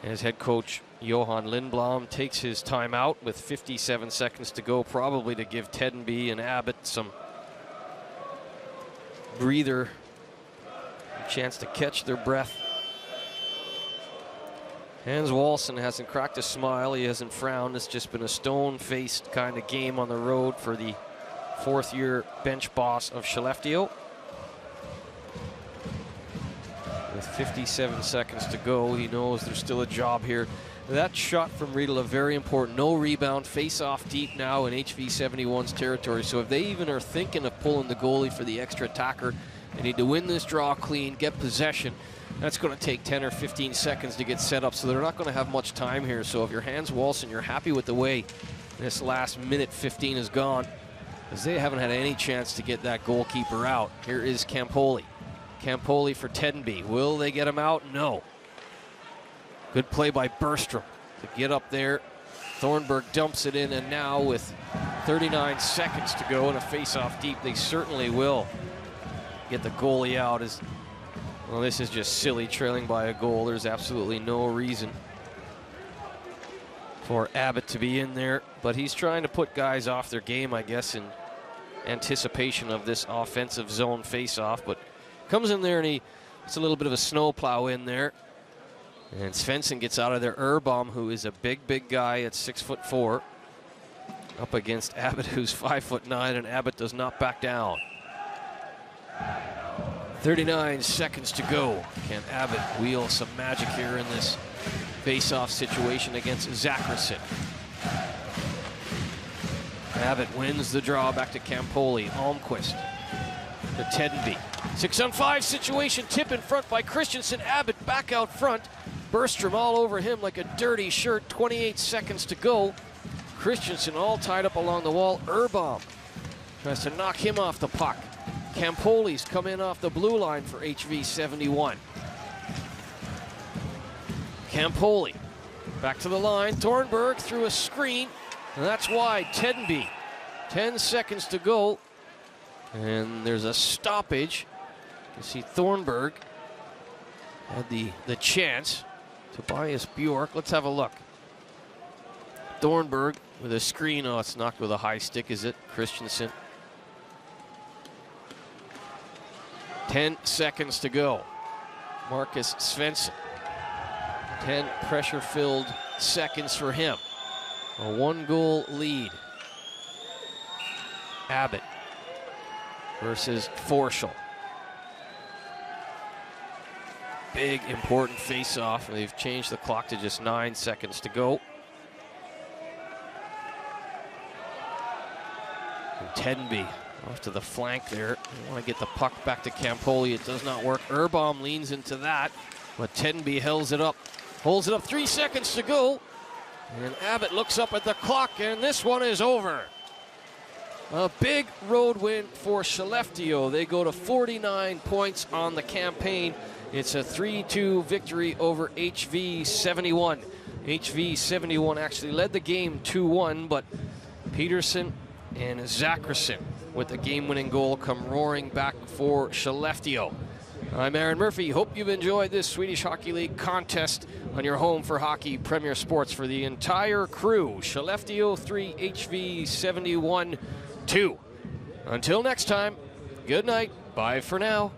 As head coach Johan Lindblom takes his time out with 57 seconds to go, probably to give Tedenby and Abbott some breather, a chance to catch their breath. Hans Wallson hasn't cracked a smile. He hasn't frowned. It's just been a stone-faced kind of game on the road for the 4th-year bench boss of Skelleftea. With 57 seconds to go, he knows there's still a job here. That shot from Riedela, very important. No rebound, face-off deep now in HV71's territory. So if they even are thinking of pulling the goalie for the extra attacker, they need to win this draw clean, get possession. That's going to take 10 or 15 seconds to get set up, so they're not going to have much time here. So if you're Hans Wallson, you're happy with the way this last minute 15 is gone, because they haven't had any chance to get that goalkeeper out. Here is Campoli. Campoli for Tedenby. Will they get him out? No. Good play by Bergstrom to get up there. Thornburg dumps it in, and now with 39 seconds to go and a face-off deep, they certainly will get the goalie out. Well, this is just silly, trailing by a goal. There's absolutely no reason for Abbott to be in there, but he's trying to put guys off their game, I guess, in anticipation of this offensive zone face-off. But comes in there and it's a little bit of a snowplow in there. And Svensson gets out of there. Urbaum, who is a big guy at 6'4", up against Abbott, who's 5'9", and Abbott does not back down. 39 seconds to go. Can Abbott wheel some magic here in this face-off situation against Zacherson? Abbott wins the draw back to Campoli. Almquist to Tedenby. 6-on-5 situation, tip in front by Christensen. Abbott back out front. Bergstrom all over him like a dirty shirt. 28 seconds to go. Christensen all tied up along the wall. Urbaum tries to knock him off the puck. Campoli's come in off the blue line for HV71. Campoli back to the line. Thornburg through a screen, and that's wide. Tedenby, 10 seconds to go, and there's a stoppage. You see Thornburg had the chance. Tobias Bjork, let's have a look. Thornburg with a screen. Oh, it's knocked with a high stick, is it? Christensen. 10 seconds to go. Marcus Svensson. 10 pressure-filled seconds for him. A 1-goal lead. Abbott versus Forshall. Big, important face-off. They've changed the clock to just 9 seconds to go. And Tedenby off to the flank there. They want to get the puck back to Campoli. It does not work. Urbaum leans into that, but Tedenby holds it up. 3 seconds to go. And Abbott looks up at the clock, and this one is over. A big road win for Skelleftea. They go to 49 points on the campaign. It's a 3-2 victory over HV71. HV71 actually led the game 2-1, but Peterson and Zacherson with the game-winning goal come roaring back for Skelleftea. I'm Aaron Murphy. Hope you've enjoyed this Swedish Hockey League contest on your home for hockey, Premier Sports, for the entire crew. Skelleftea 3, HV71 2. Until next time, good night. Bye for now.